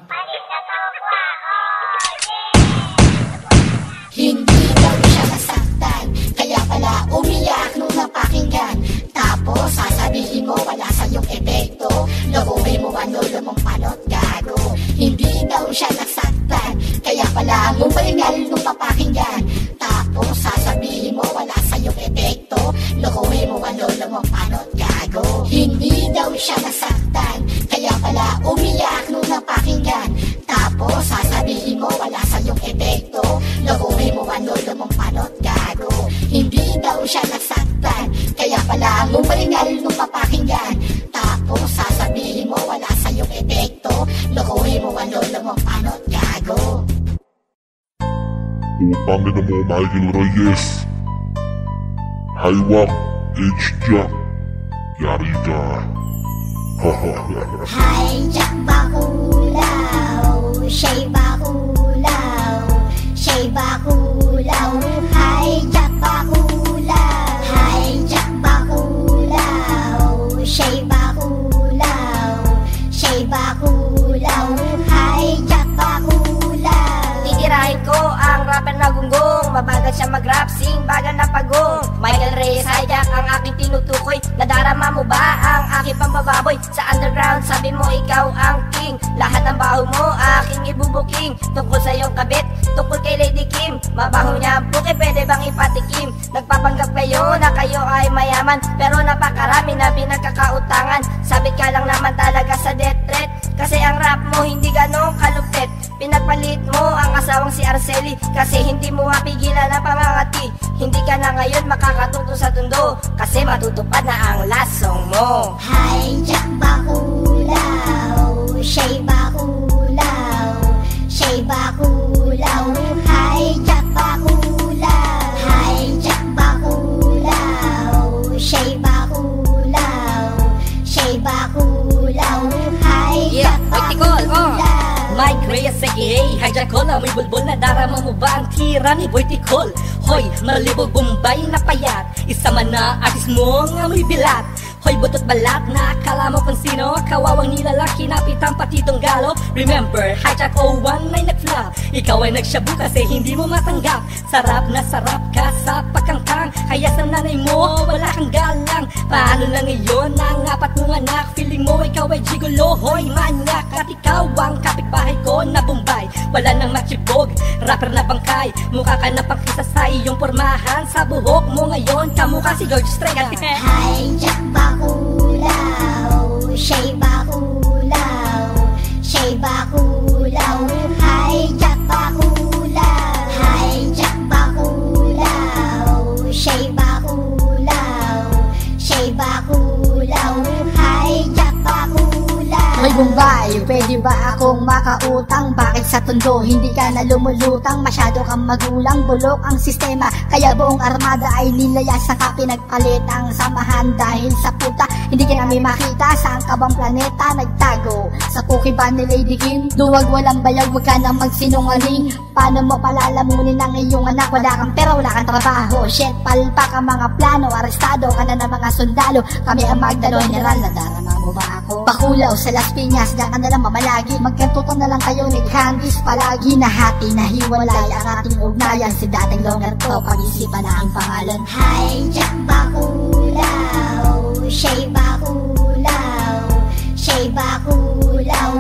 Hindi daw siya nasaktan, kaya pala umiyak nung napakinggan. Tapos sasabihin mo wala sa'yong epekto, lokohin mo ang lolo mong panot, gago. Hindi daw siya nasaktan, kaya pala umalingal nung napakinggan. Tapos sasabihin mo wala sa'yong epekto, lokohin mo ang lolo mong panot, gago. Hindi daw siya nasaktan, kaya pala umiyak nung napakinggan. Tapos sasabihin mo wala sa'yong epekto, lokohin mo ang lolo mong panot, gago. Hindi daw siya nasaktan, kaya pala umalingal nung napakinggan. Tapos sasabihin mo wala sa'yong epekto, lokohin mo ang lolo mong panot, gago. Utangin na mo, Michael Reyes. Haywak, H-Jack. Yari ka. Hijack bakulaw, siya'y bakulaw, siya'y bakulaw. Hijack bakulaw, hijack bakulaw, siya'y bakulaw, siya'y bakulaw. Hijack bakulaw. Titirahin ko ang rapper na gunggong, mabagal siya mag-rap, sing bagal na pagong. Michael Reyes, hijack ang aking tinutukoy. Nadarama mo ba ang aking pambababoy? Sa underground, sabi mo ikaw ang king. Lahat ng baho mo aking ibubuking. Tungkol sa iyong kabit, tungkol kay Lady Kim. Mabaho niya ang buke, pwede bang ipatikim? Nagpapanggap kayo na kayo ay mayaman, pero napakarami na pinagkakautangan. Sabit ka lang naman talaga sa death threat, kasi ang rap mo hindi ganong kalupit. Pinagpalit mo ang asawang si Arceli, kasi hindi mo mapigilan ang pamangati. Hindi ka na ngayon makakatuto sa tundo, kasi matutupad na ang lasong mo. Hijack bakulaw, siya'y bakulaw, siya'y bakulaw. Hijack bakulaw, hijack bakulaw, siya'y bakulaw, siya'y bakulaw. Hijack bakulaw. Mike Reyes aka hijack ko na may bulbul. Nadarama mo ba ang tira ni Boy Ticol? Hoy, malibog Bombay na payat, isa man na artist mo nga may bilat. Hoy, butot balat na akala mo kung sino, kawawang nilalaki na pitang patitong galo. Remember, hijack 01 ay nag-flop, ikaw ay nagsyabu kasi hindi mo matanggap. Sarap na sarap ka sa pagkangkang, kaya sa nanay mo wala kang galang. Paano na ngayon ang apat mong anak? Feeling mo ikaw ay gigolo, hoy manyak. At ikaw ang kapitbahay ko na Bombay, wala nang matsibog, rapper na bangkay. Mukha ka na pangkisa sa iyong pormahan, sa buhok mo ngayon kamukha si George Strait. Hijack bakulaw, siya'y bakulaw, siya'y bakulaw. Hijack bakulaw, hijack bakulaw, siya'y Bombay, pwede ba akong makautang? Bakit sa tondo hindi ka na lumulutang? Masyado kang magulang, bulok ang sistema, kaya buong armada ay nilayas. Saka pinagpalit ang samahan dahil sa puta. Hindi ka namin makita, saan ka bang planeta nagtago? Sa puki ba ni Lady Kim? Duwag walang bayag, wag ka na magsinungaling. Paano mo palalamunin ang iyong anak? Wala kang pera, wala kang trabaho. Shit, palpak ang mga plano, arestado ka na ng mga sundalo. Kami ang Magdalo General, nadarama mo ba ako? Bakulaw sa Las Piñas, diyan ka na lang mamalagi. Magkantutan na lang kayo ni Candice palagi. Nahati, nahiwalay ang ating ugnayan. Si dating longer to, pag-isipan na ang pangalan. Hijack Bakulaw, Shay Bakulaw, Shay Bakulaw,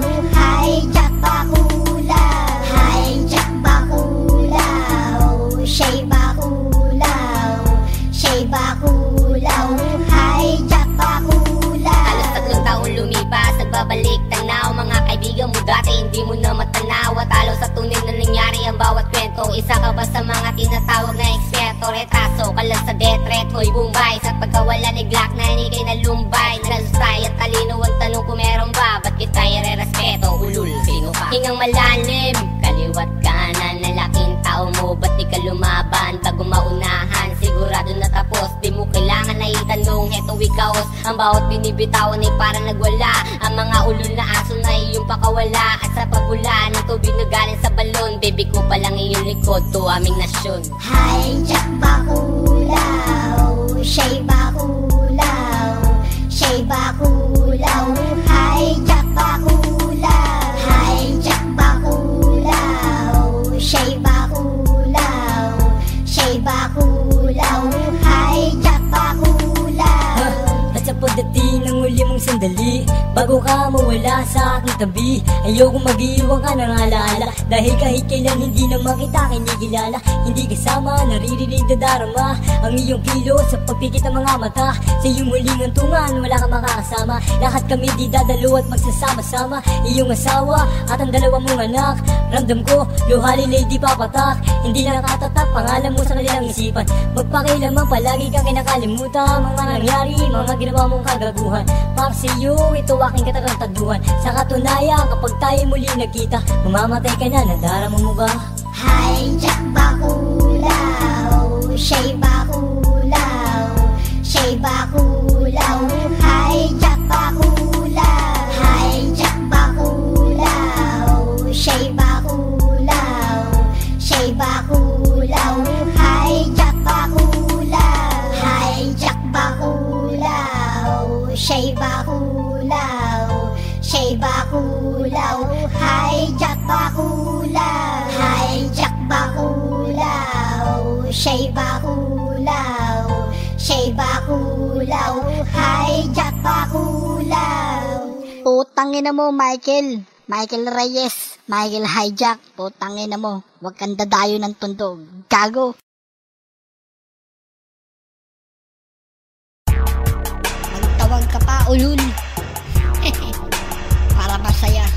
Hijack Bakulaw, Hijack Bakulaw, Shay Bakulaw, Shay Bakulaw, Hijack Bakulaw. Halos 3 taon lumipas, nagbabalik tanaw. Mga kaibigan mo dati, hindi mo na matanaw. At talo sa tunay na nangyari ang bawat kwento. Isa ka ba sa mga tinatawag na eksperto? Retaso ka lang sa death threat, hoy Bombay. Sa pagkawala ni Glock na hindi kay nalumbay. Nalusay at talino ang tanong kung meron ba. Ba't kita i-respeto? Ulul, sino ka? Hingang malalim, kaliwat kanan, lalaking tao mo. Ba't di ka lumaban bago maunahan? Sigurado na tapos, di mo kailangan na itanong. Heto ikaos, ang bawat binibitawan ay parang nagwala. Ang mga ulul na aso na iyong pakawala. At sa pagula ng tubig na galing sa balon, baby ko palang iyong likod to aming nasyon. Hijack Bakulaw, Shay Bakulaw, Shay Bakulaw, Hijack Bakulaw, Hijack Bakulaw, Shay Bakulaw, Shay Bakulaw, Hijack Bakulaw. At sa pagdating ng uli mong sandali, bago ka mawala sa aking tabi, ayokong mag-iwan ka ng alaala. Dahil kahit kailan hindi naman kita kinikilala, hindi kasama, naririnig na darama ang iyong kilo sa pagpikit ng mga mata. Sa iyong muling hantungan, wala kang makakasama. Lahat kami di dadalo at magsasama-sama. Iyong asawa at ang 2 mong anak. Ramdam ko, luhali lady papatak. Hindi na nakatatak, pangalan mo sa kanilang isipan. Magpakilaman, palagi kang kinakalimutan. Mga nangyari, mga ginawa mong kagaguhan. Para sa iyo, ito aking katarantaduhan. Sa katunayan, kapag tayo muli nagkita, mamamatay ka na, nadarama mo ba? Hijack Bakulaw, Shay Bakulaw, Shay Bakulaw, Hijack Bakulaw, Hijack Bakulaw, Shay Bakulaw, Shay Bakulaw, Hijack Bakulaw, Hijack Bakulaw, Shay Bakulaw, Shay Bakulaw, Hijack Bakulaw, Hijack Bakulaw, Shay Bakulaw, Shay Bakulaw, Hijack Bakulaw. Putangin na mo, Michael Reyes, Michael Hijack. Putangin na mo, wag kang dadayo ng tundog, gago. Magtawag ka pa, ulul. Para masaya.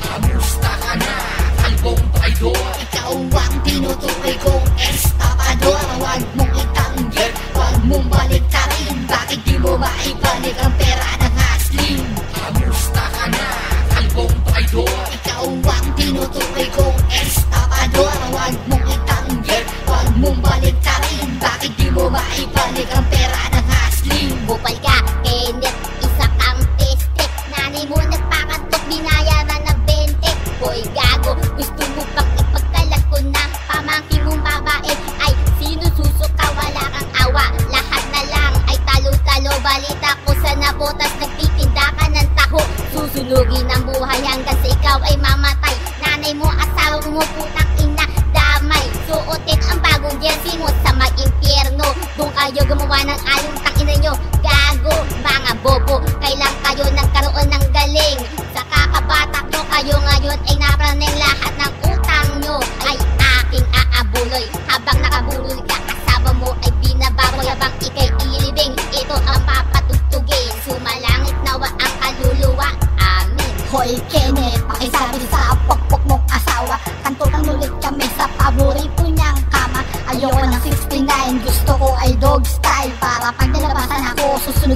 Kamusta ka na, kalbong traidor? Ikaw ang tinutukoy kong estapador. Huwag mong itanggit, huwag mong baliktarin. Bakit di mo maibalik ang pera ng hasling? Kamusta ka na, kalbong traidor? Ikaw ang tinutukoy kong estapador. Huwag mong itanggit, huwag mong baliktarin. Bakit di mo maibalik ang pera ng hasling? Bupal ka, Kenneth, isa kang pestek. Nanay mo nagpakantok, binayaran ng 20. Boy gago, gusto mo pang ipagkalat ko na pamangkin mong babae? Ay, sino susuka, wala kang awa. Lahat na lang ay talo-talo. Balita ko sa nabotas, nagtitinda ka ng taho. Susunugin ang buhay hanggang sa ikaw ay mamatay. Nanay mo, asawa mo, putang ina, damay. Suotin ang bagong jersey mo sa mag-impyerno. Doon kayo gumawa ng ayong tangina nyo, gago, mga bobo. Kailan kayo nagkaroon ng galing? Sa kakabatak nyo, kayo ngayon ay napraning lahat ng utang nyo. Ay aking aabuloy, habang nakabulol ka, kasama mo ay binababoy. Habang ikay ilibing, ito ang papatugtugin. Sumalangit nawa ang kaluluwa, amin. Hoy Kenneth, pakisabi sa pokpok mong asawa. Kantutan ulit kami sa paborito niyang kama. Ayoko ng 69, gusto ko ay dog style. Para pag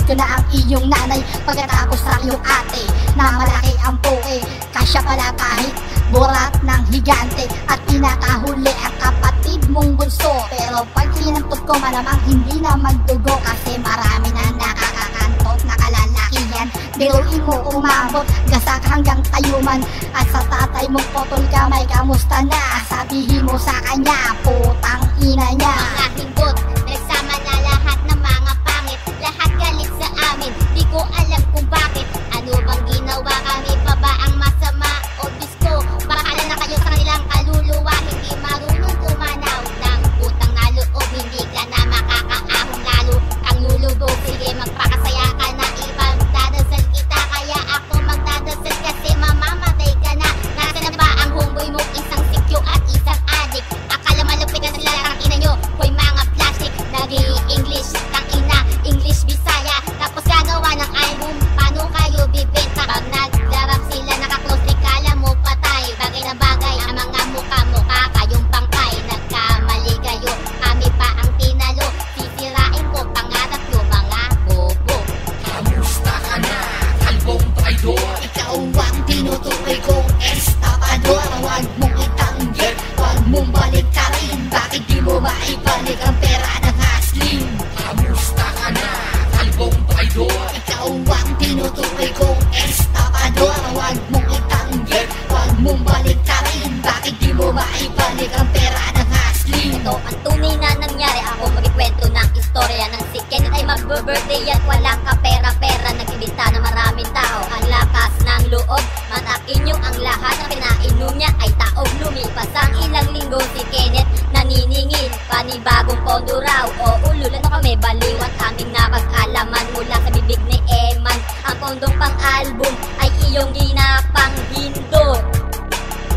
ko na ang iyong nanay, pagkatapos ang iyong ate na malaki ang puke. Kasya pala kahit burat ng higante, at pinakahuli ang kapatid mong bunso. Pero pag kinantot ko malamang hindi na magdugo, kasi marami na nakakakantot na kalalakihan. Biruin mo umabot gasak hanggang tayuman, at sa tatay mong potol ka may kamusta na. Sabihin mo sa kanya, putang ina niya. Mga himbot, nagsama na lahat ng mga pangit, lahat galit sa amin, di ko alam kung bakit. Ano bang ginawa, kami pa ba ang masama o disco? Bakala na kayo sa kanilang kaluluwa, hindi marunong tumanaw ng putang na loob. Hindi ka na makakaahon, lalo ang lulubog. Sige, magpakasaya ka na, ibang dadasal kita, kaya ako magdadasal kasi mamamatay ka na. Nasa na ba ang homeboy mo, isang sikyo at isang adik? Akala malupit na sila ang ina nyo, hoy mga plastic. Nag-i-English, tang ina, English Bisaya, tapos gagawa ng album, paano kayo bibenta? Pag naglarap sila naka-close, kala mo patay. Bagay na bagay ang mga mukha-mukha, kayong bangkay. Nagkamali kayo, kami pa ang tinalo. Sisirain ko pangarap nyo, mga bobo. Kamusta ka na, kalbong traidor? Ikaw ang tinutukoy kong estapador. Huwag mong itanggit, huwag mong balik ka rin. Bakit di mo maibalik ang pera ng hustling? Kamusta ka na, kalbong traidor? Ikaw ang tinutukoy kong estapador. Huwag mong itanggit, huwag mong balik ka rin. Bakit di mo maibalik ang pera ng hustling? Ito ang tunay na nangyari, ako magkikwento ng istorya ng si Kenneth ay magbe-birthday at walang kapera-pera. Nag-ibita na maraming tao, ang lakas ng loob, matakin nyo ang lahat na pinainom niya ay taog. Lumipas ang ilang linggo, si Kenneth naniningil, panibagong pondo raw. O ululan na kami, baliwat aming napag-alaman mula sa bibig ni Eman. Ang pondong pang-album ay iyong ginapang-hindot,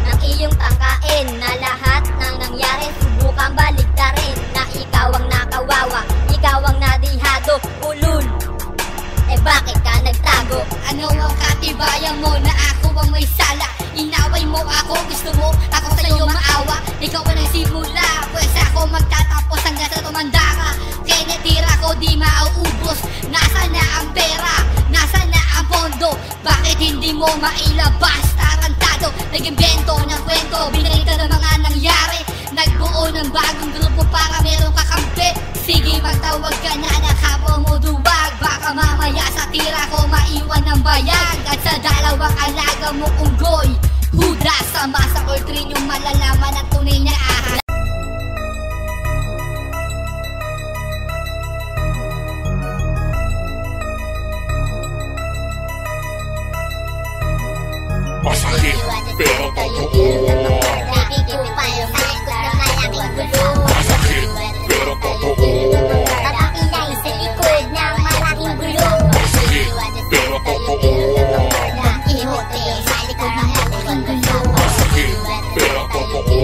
ang iyong tangkain na lahat ng nangyari subukang baliktarin. Na ikaw ang nakawawa, ikaw ang nadihado, ulul. Eh bakit ka nagtago? Ano ang katibayan mo na ako ang may sala? Inaway mo ako, gusto mo ako sa'yo maawa. Ikaw ang nagsimula, pues ako magtatapos hanggang sa tumanda ka. Kaya tira ko di mauubos. Nasa na ang pera? Nasa na ang pondo? Bakit hindi mo mailabas? Tarantado, nag-imbento ng kwento, binalita ng mga nangyari. Nagbuo ng bagong grupo para merong kakampi. Sige, magtawag ka na, nakapwa mo duwag. Baka mamaya sa tira ko maiwan ng bayag. At sa dalawang alaga mo unggoy, hudra sa masa ultrin yung malalaman at tunay na ahal. Masakit, pero totoo. Nakikupal sa likod ng malaking gulo. Masakit, pero totoo. Kapakilay sa likod ng malaking gulo. Masakit, pero totoo. Ihote sa likod ng malaking gulo. Masakit, pero totoo.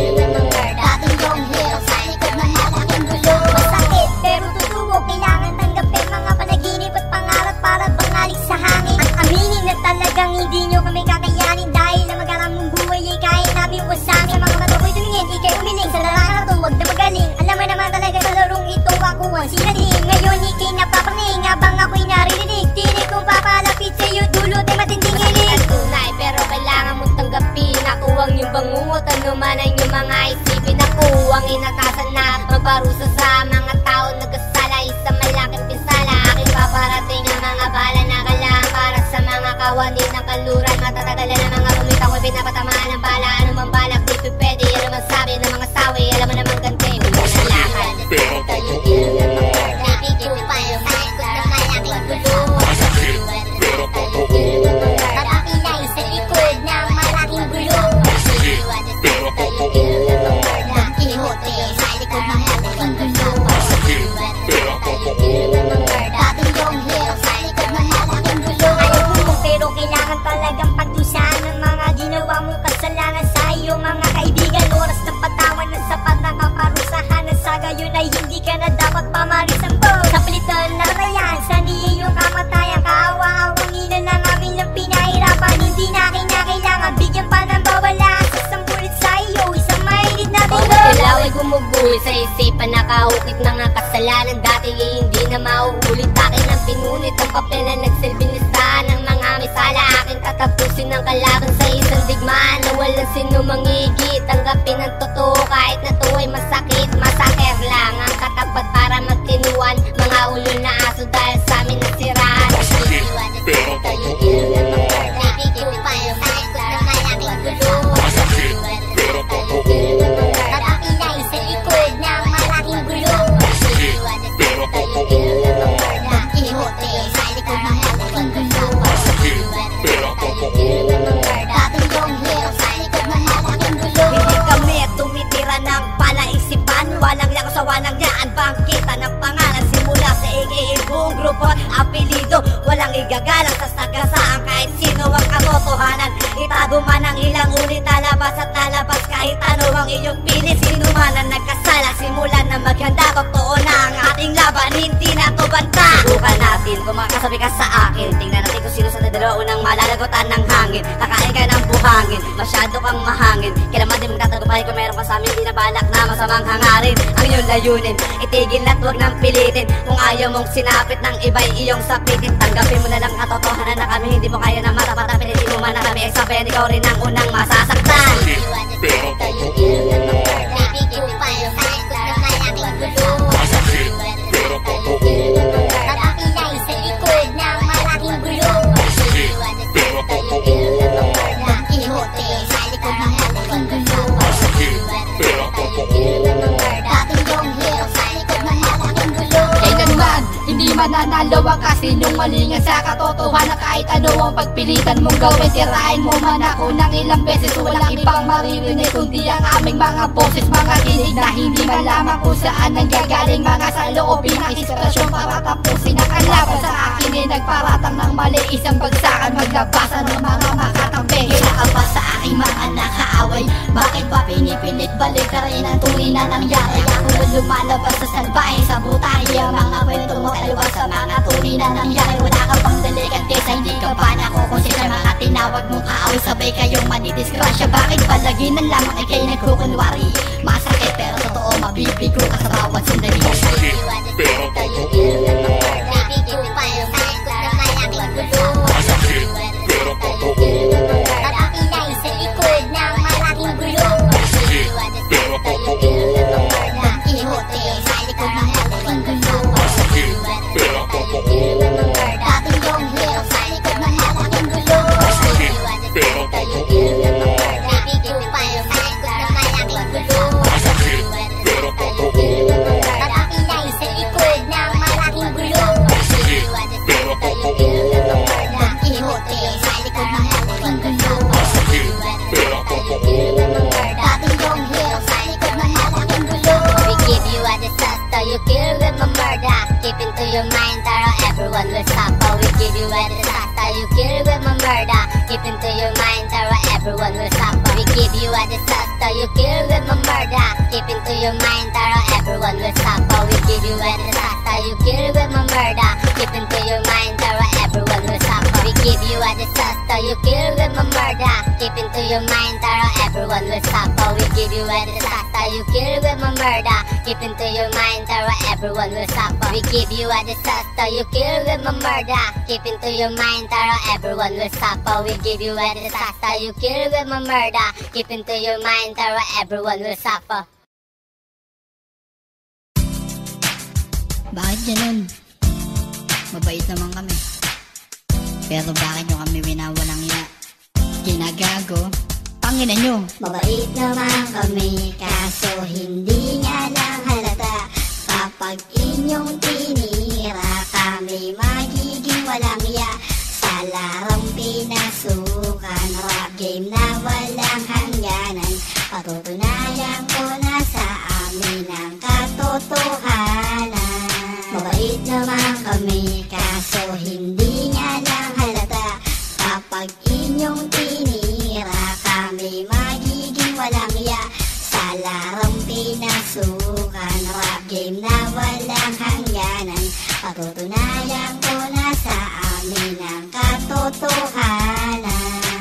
Tatundong hero sa likod ng malaking gulo. Masakit pero totoo, kailangan tanggapin mga panaginip at pangarap para pangalik sa hangin. Ang aminin na talagang hindi nyo kami kakayanin, dahil na mag-aram mong buhay ay kaya namin wasamin. Sa mga matukoy tumingin, ikay umiling sa larangan, huwag na magaling. Alam mo naman talaga sa larong ito ako ang sinaling. Ngayon ikay napapaning habang ako'y naririnig. Tinig kong papalapit sa'yo, dulot ay matinding hilig. Ang tunay pero kailangan mong tanggapin. Ako ang iyong bangungot, ano man ang iyong mga isipin. Ako ang inatasan na magparusa sa mga tao nagkasala. Isang malaking pinsala, aking paparating ang mga bala na kailangan para sa mga kawanid ng kaluran. Matatagalan ng mga rumit, ako'y pinapatamaan ng bala. Ano man balak, dito pwede, ano man sabi ng mga sawi. Alam mo naman gante, may mga lakad. Pero totoo. Nakikupal sa likod ng malaking gulo. Masakit, pero totoo. Kapakilay sa likod ng malaking gulo. Masakit, pero totoo. Ihote sa likod ng malaking gulo. Masakit, pero totoo. Tatundong hero sa likod ng malaking gulo. Alam mo pero kailangan talagang pagdusahan ng mga ginawa mong kasalanan sa iyong mga kaibigan. Oras na patawan ng sapat na kaparusahan, na sa gayon ay hindi ka na dapat pamarisan po. Sa palitan na rayan, sa iyong kamatayan, kaawa-awang ina ng amin ng pinahirapan. Hindi na kinakailangan bigyan pa ng bawala sa sambulit sa iyo, isang mainit na bigo. Ilaway gumugulo Tuloy sa isipan nakahukit mga kasalanan dati hindi na mauulit. Akin ang pinunit ang papel na nagsilbing listahan ng mga misala. Aking tatapusin ang kalaban sa isang digmaan na walang sino mangigit. Tanggapin ang totoo kahit na ito ay masakit. Masaker lang ang katapat para magtinuan mga ulo na aso dahil sa amin nasiraan. Masakit pero totoo. Masakit pero totoo. Nakakilay sa likod ng malaking gulong. Masakit pero totoo. Don Quixote sa likod ng malaking gulong. Masakit pero totoo. Tatlong hero sa likod ng malaking gulong. Hindi kami tumitira ng palaisipan. Walang lang sa walang yaan. Bangkita ng pangalan simula sa buong grupo at apelido. Walang igagalang sa sagasaan kahit sino ang katotohanan. Itago man ang ilang ulit lalabas at lalabas kahit ano ang iyong pilit. Sino man ang nagkasala simulan na maghanda. Totoo na ang ating laban, hindi na to banta. Subukan natin kung makakasabi ka sa akin. Tingnan natin kung sino sa nadalo unang malalagotan ng hangin. Kakain ka ng buhangin, masyado kang mahangin. Kailangan din magtatagumpay kung meron ka sa amin. Di na balak na masamang hangarin ang iyong layunin. Itigil na't huwag nang pilitin. Kung ayaw mong sinapit ng iba'y iyong sapitin. Tanggapin mo na lang katotohanan na kami hindi mo kaya na matapat. Pilitin mo man na kami ay sabihin. Ikaw rin ang unang masasaktan. Pero totoo. Masakit pero totoo. Nakakilay sa likod ng malaking gulong. Masakit pero totoo. Don Quixote sa likod ng malaking gulong. Masakit pero totoo. Tatlong hero sa likod ng malaking gulong. Kailanman, hindi mananalo ang kasinungalingan sa katotohanan. Kahit ano ang pagpilitan mong gawin, tirahin mo man ako ng ilang beses. Walang ibang maririnig kundi ang aming mga boses. Mga kinig na hindi malaman kung saan nanggagaling. Mga saloobin ng inspirasyon para tapusin ang kalaban. Sa akin ay nagparatang ng mali, isang bagsakan maglabasan ng mga makatampi. Kaya ka ba sa aking mga nakaaway? Bakit pa pinipilit balik ka rin ang tunay na nangyari? Ako na lumalabas sa salbahe sa butahe. Ang mga kwento mo kaliwas sa mga tunay na nangyari. Wala ka pang delikatesa, hindi ka ba nakukonsensya? Mga tinawag mong kaaway, sabay kayong manidisgrasya. Bakit palagi na lamang ikay nagkukunwari? Masakit pero totoo, mabibigo ka sa bawat sandali. Masakit pero totoo. Masakit pero totoo. Nakakilay sa likod ng malaking gulong. Masakit pero totoo. Don Quixote sa likod ng malaking gulong. Masakit pero totoo. Tatlong hero sa likod ng malaking gulong. Masakit pero totoo. Masakit pero totoo. Nakakilay sa likod ng malaking gulong. Masakit pero totoo. Don Quixote sa likod ng malaking gulong. Masakit pero totoo. Tatlong hero sa likod ng malaking gulong. We give you a disaster, you kill with my murder. Keep into your mind, Taro, everyone will suffer. We give you a disaster, you kill with my murder. Keep into your mind, Taro, everyone will suffer. We give you a disaster, you kill with my murder. Keep into your mind, Taro, everyone will suffer. We give you a disaster, you kill with my murder. Keep into your mind, Taro, everyone will suffer. We give you a disaster, you kill with my murder. Keep into your mind, Taro, everyone will suffer. We give you a disaster, you kill with my murder. Keep into your mind, Taro, everyone will suffer. We give you a disaster, you kill with my murder. Keep into your mind, Taro, everyone will suffer. We give you a disaster, you kill with my murder. Keep into your mind, Taro, everyone will suffer. Bakit ganun? Mabait naman kami. Pero bakit nyo kami winawalang ina? Ginagago? Pangina nyo! Mabait naman kami, kaso hindi nga lang halata. Kapag inyong tinira kami, magiging walang iya. Sa larong pinasukan, rap game na walang hangganan. Patutunayan ko na sa amin ang katotohanan. Mabait naman kami, kaso hindi nga lang halata. Kapag inyong tinira kami, magiging walang iya. Sa larong pinasukan, rap game na walang hangganan. Patutunayan ko na sa amin ang katotohanan.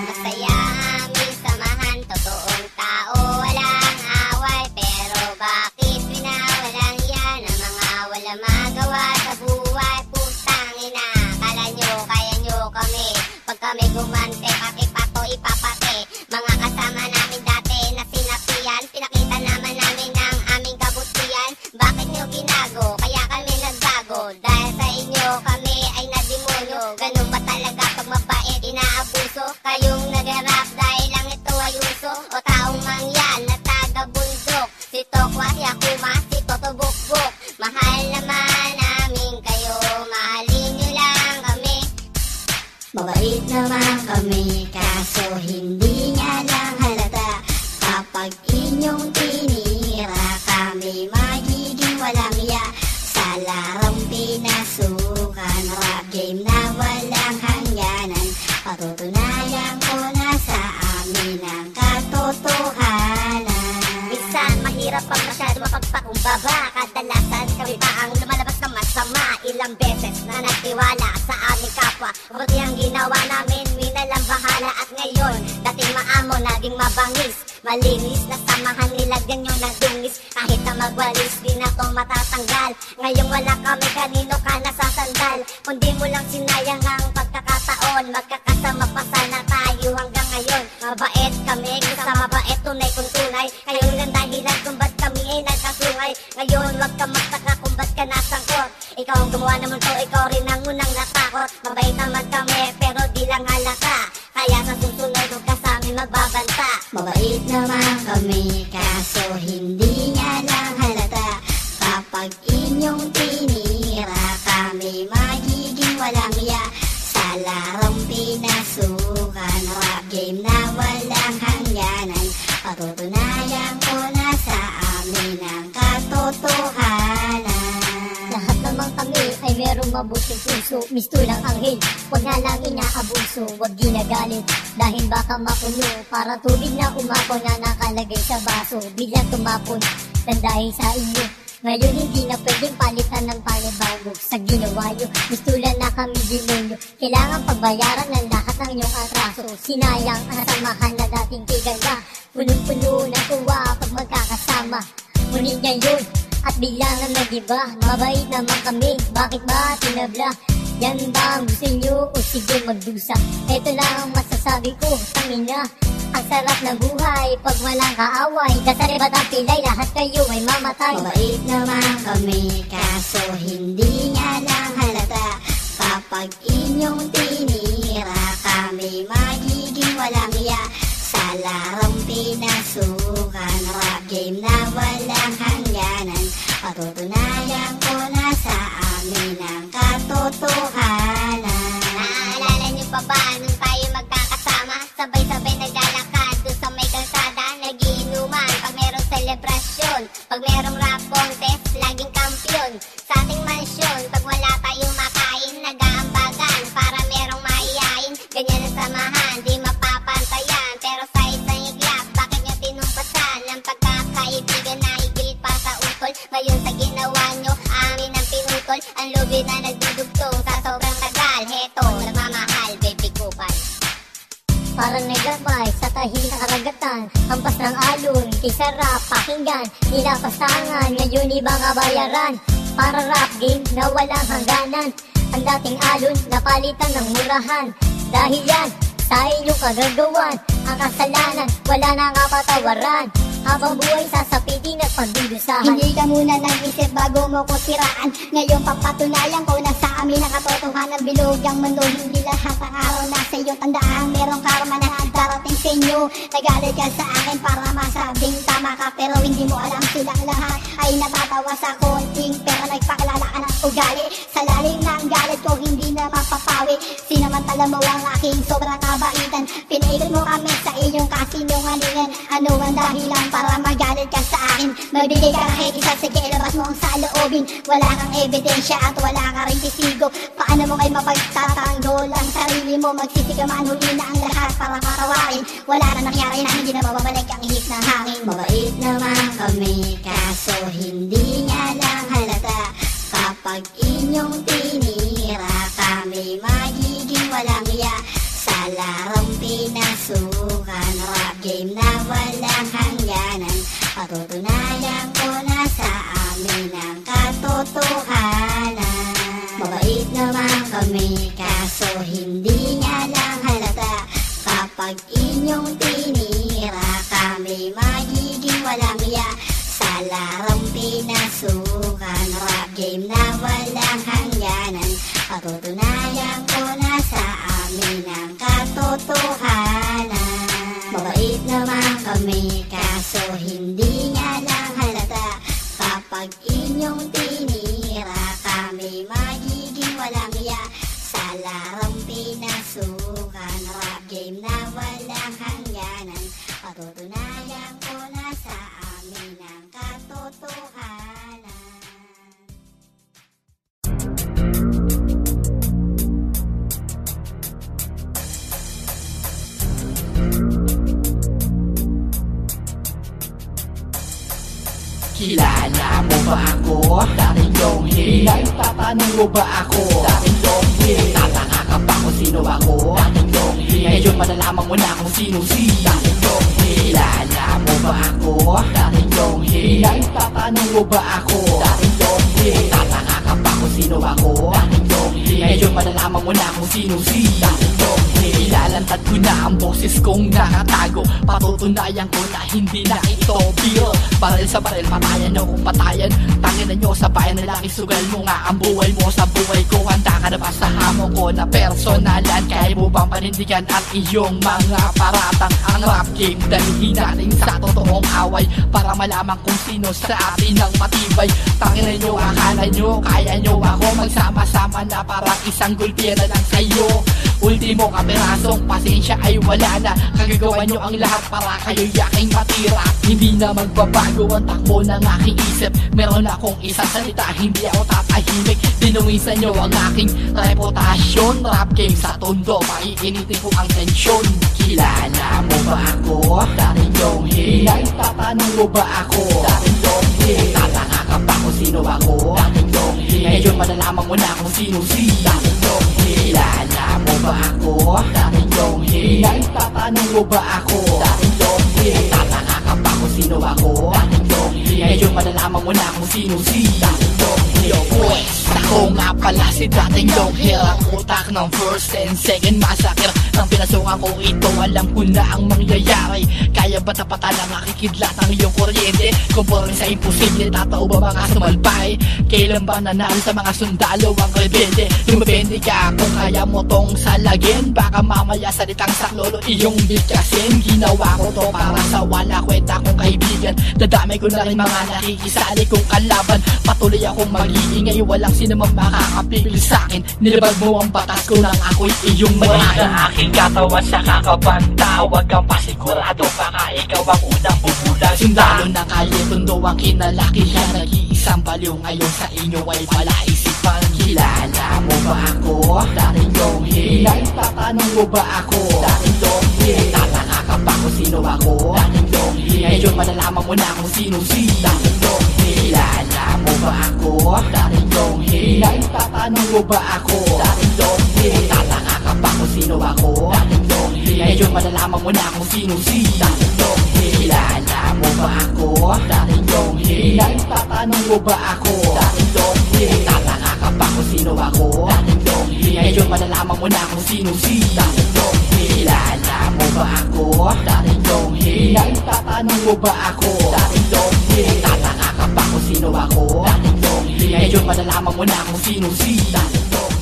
Masaya aming samahan, totoong tao, walang away. Pero bakit dalawa sa buhay. Putang ina, kala nyo kaya nyo kami. Pag kami gumante, pati pato ipapate. Mga kasama namin dati na sinapian, pinakita naman namin ang aming kabutihan. Bakit nyo ginago? Kaya kami nagbago. Dahil sa inyo kami ay nadimonyo. Ganun ba talaga pag mabait inaabuso? Kayong nag-rap dahil lang ito ay uso. O taong mangyan na taga-bundok. Si Tokwa, si Akuma, si Toto Bukbuk. Mahal naman namin kayo, mahalin nyo lang kami. Mabait naman kami, kaso hindi nga lang halata. Kapag inyong tinira kami, magiging walang iya. Sa larong pinasukan, rap game na walang hangganan. Patutunayan ko na sa amin ang katotohanan. Minsan mahirap pag masyado mapagpakumbaba. Kadalasan kami pa ang lumalabas na masama. Ilang beses na nagtiwala sa aming kapwa. Buti ang ginawa namin, minalang bahala. At ngayon, dating maamo, naging mabangis. Malinis na samahan, nilagyan nyo ng dungis. Kahit na magwalis, di na to matatanggal. Ngayong wala kami, kanino ka nasasandal? Kundi mo lang sinayang ang pagkakataon. Magkakasama pa sana tayo hanggang ngayon. Mabait kami, sa mabait, tunay kung tunay. Kayo lang dahilan kung ba't kami ay nagkasungay. Ngayon, wag ka magtaka kung ba't ka nasangkot. Ikaw ang gumawa naman to, ikaw rin ang unang natakot. Mabait naman kami, pero di lang halata. Kaya sa susunod, huwag ka sa amin magbabanta. Mabait naman kami, kaso hindi nga lang halata. Kapag inyong tinira kami, magiging walang iya. Sa larong pinasukan, rap game na walang hangganan. Patutunayan ko na sa amin ang katotohanan. Lahat naman kami ay merong mabuting puso. Mistulang anghel, huwag nga lang inaabuso. Huwag ginagalit dahil baka mapuno. Para tubig na umapaw na nakalagay sa baso. Biglang tumapon ng dahil sa inyo. Ngayon hindi na pwedeng palitan ng panibago. Sa ginawa nyo, mistulan na kami demonyo. Kailangan pagbayaran ng lahat ng inyong atraso. Sinayang ang samahan na dating kiganda. Punong-puno na tuwa pag magkakasama. Ngunit ngayon, at bilangan na diba? Mabait naman kami, bakit ba tinabla? Yan ba ang gusto nyo o sige magdusa? Ito lang ang masasabi ko, tangina. Ang sarap ng buhay pag walang kaaway. Kasaribat ang pilay, lahat kayo ay mamatay. Mabait naman kami, kaso hindi nga lang halata. Kapag inyong tinira kami, magiging walang iya. Sa larong pinasukan, rap game na walang hangganan. Patutunayan ko na sa amin ang katotohanan. Naalala nyo pa ba nung tayo magkakasama? Sabay-sabay naglalakad doon sa may kalsada. Nagiinuman pag merong selebrasyon. Pag merong rap contest, laging kampiyon. Sa ating mansyon, pag wala tayong makain, nag-aambagan para merong maiyain. Ganyan ang samahan, di mapapantayan. Pero sa isang iglap, bakit nyo tinumpasan ang pagkakaibigan na higit pa sa utol? Ngayon sa ginawa nyo, amin ang pinutol. Ang lubid na nagdudugtong sa sobrang tagal. Heto, nagmamahal, baby kupal. Parang naglabay sa tahil ng karagatan. Hampas ng alon, kay sarap pakinggan. Nilapastangan, ngayon ibang kabayaran. Para rap game na walang hangganan. Ang dating alon, napalitan ng murahan. Dahil yan, sa inyong kagagawan. Ang kasalanan, wala na nga patawaran. Habang buhay sasapitin at pagdudusahan. Hindi ka muna nag-isip bago mo ko siraan. Ngayon papatunayan ko na sa amin ang katotohanan. Bilog ang mundo, hindi lahat ang araw nasa iyo. Tandaan, merong karma na darating sa inyo. Nagalit ka sa akin para masabing tama ka, pero hindi mo alam silang lahat ay natatawa sa konting pero nagpakilala ka ng ugali. Sa lalim ng galit ko hindi na mapapawi. Sinamantala mo ang aking sobrang kabaitan. Pinaikot mo kami sa iyong kasinungalingan. Ano ang dahilan para magalit ka sa akin? Magbigay ka kahit isa, sige ilabas mo ang saloobin. Wala kang ebidensya at wala ka rin testigo. Paano mo kayo mapagtatanggol ang sarili mo? Magsisikaman, huli na ang lahat para patawarin. Wala na nangyari na hindi na mababalik ang ihip ng hangin. Mabait naman kami, kaso hindi nga lang halata. Kapag inyong tinira kami, magiging walang iya. Sa larong pinasukan, rap game na walang hangganan. Patutunayan ko na sa amin ang katotohanan. naman kami, kaso hindi nga lang halata. Kapag inyong tinira kami, magiging walang iya. Sa larong pinasukan, rap game na walang hangganan. Patutunayan ko na sa amin ang katotohanan. Mabait naman kami, kaso hindi nga lang halata. Kapag inyong tinira kami, magiging walang iya. Sa larong pinasukan, rap game na walang hangganan. Patutunayan ko na sa amin ang katotohanan. Kilala mo ba ako? Dating Yonghe. Tatanong mo ba ako? Dating Yonghe. Tatanga ka pa kung sino ako? Dating Yonghe. Ngayon malalaman mo na kung sino si Dating Yonghe. Kilala mo ba ako? Dating Yonghe. Tatanong mo ba ako? Dating Yonghe. Tatanga ka pa kung sino ako? Dating Yonghe. Ngayon malalaman mo na kung sino si Dating Yonghe. Ilalantad ko na ang boses kong nakatago. Patutunayan ko na hindi na ito biro. Baril sa baril, patayan nyo kung patayan. Tangin na nyo sa bayan na laki. Sugal mo nga ang buhay mo sa buhay ko. Handa ka na ba sa hamon ko na personalan? Kaya mo bang panindigan ang iyong mga paratang? Ang rap game dalhin natin sa totoong away, para malaman kung sino sa atin ang matibay. Tangin na nyo, akala nyo kaya nyo ako magsama-sama na parang isang gulpira lang sa'yo. Ultimo kaperasong pasensya ay wala na. Kagagawa nyo ang lahat para kayo yaking matira. Hindi na magbabago ang takbo ng aking isip. Meron akong isang salita, hindi ako tatahimik. Dinuwisan nyo ang aking reputasyon. Rap game sa tondo, maiinitin ko ang tensyon. Kilala mo ba ako? Dating Yonghe. Tatanong mo ba ako? Dating Yonghe. Tatanga ka pa kung sino ako? Dating Yonghe. Ngayon malalaman mo na kung sino si Dating Yonghe. Kilala mo ba ako? Dating Yonghe. Tatanong mo ba ako? Dating Yonghe. Tatanga ka pa kung sino ako? Dating Yonghe. Ngayon malalaman mo na kung sino si Dating Yonghe. Yo boys, ako nga pala si Dating Yonghe. Ang utak ng first and second massacre. Nang pinasukan ko ito, alam ko na ang mangyayari. Kaya ba tapatan ang nakikidlat ang iyong kuryente? Kumpara sa imposible, tatao ba mga sumalbay? Kailan ba nanalo sa mga sundalo ang rebelde? Lumabende ka kung kaya mo tong salagin. Baka mamaya salitang saklolo iyong bigkasin. Ginawa ko to para sa wala kwenta kong kaibigan. Dadamay ko na rin mga nakikisali kong kalaban. Patuloy akong mag-iingay, walang sinamang makakapigil sa'kin. Nilabag mo ang batas ko nang ako'y iyong manigan. Aking katawan sa kakabanta, huwag kang pasigurado, baka ikaw ang unang bubulag. Sundalo na kalye, tundo ang kinalakihan. Nag-iisang baliw ngayon sa inyo ay palaisipan. Kilala mo ba ako? Dating Yonghe. Tatanong mo ba ako? Dating Yonghe. Tatanga ka pa kung sino ako? Dating Yonghe. Ngayon malalaman mo na kung sino si Dating Yonghe. Kilala mo ba ako? Dating Yonghe. Tatanong mo ba ako? Dating Yonghe. Tatanga ka pa kung sino ako? Dating Yonghe. Ngayon malalaman mo na kung sino si Dating Yonghe. Kilala mo ba ako? Dating Yonghe. Tatanong mo ba ako? Dating Yonghe. Tatanga ka pa kung sino ako? Dating Yonghe. Ngayon malalaman mo na kung sino si Dating Yonghe. Kilala mo ba ako? Dating Yonghe. Tatanong mo ba ako? Dating Yonghe. Tatanga ka pa kung sino ako? Dating Yonghe. Ngayon malalaman mo na kung sino si Dating Yonghe.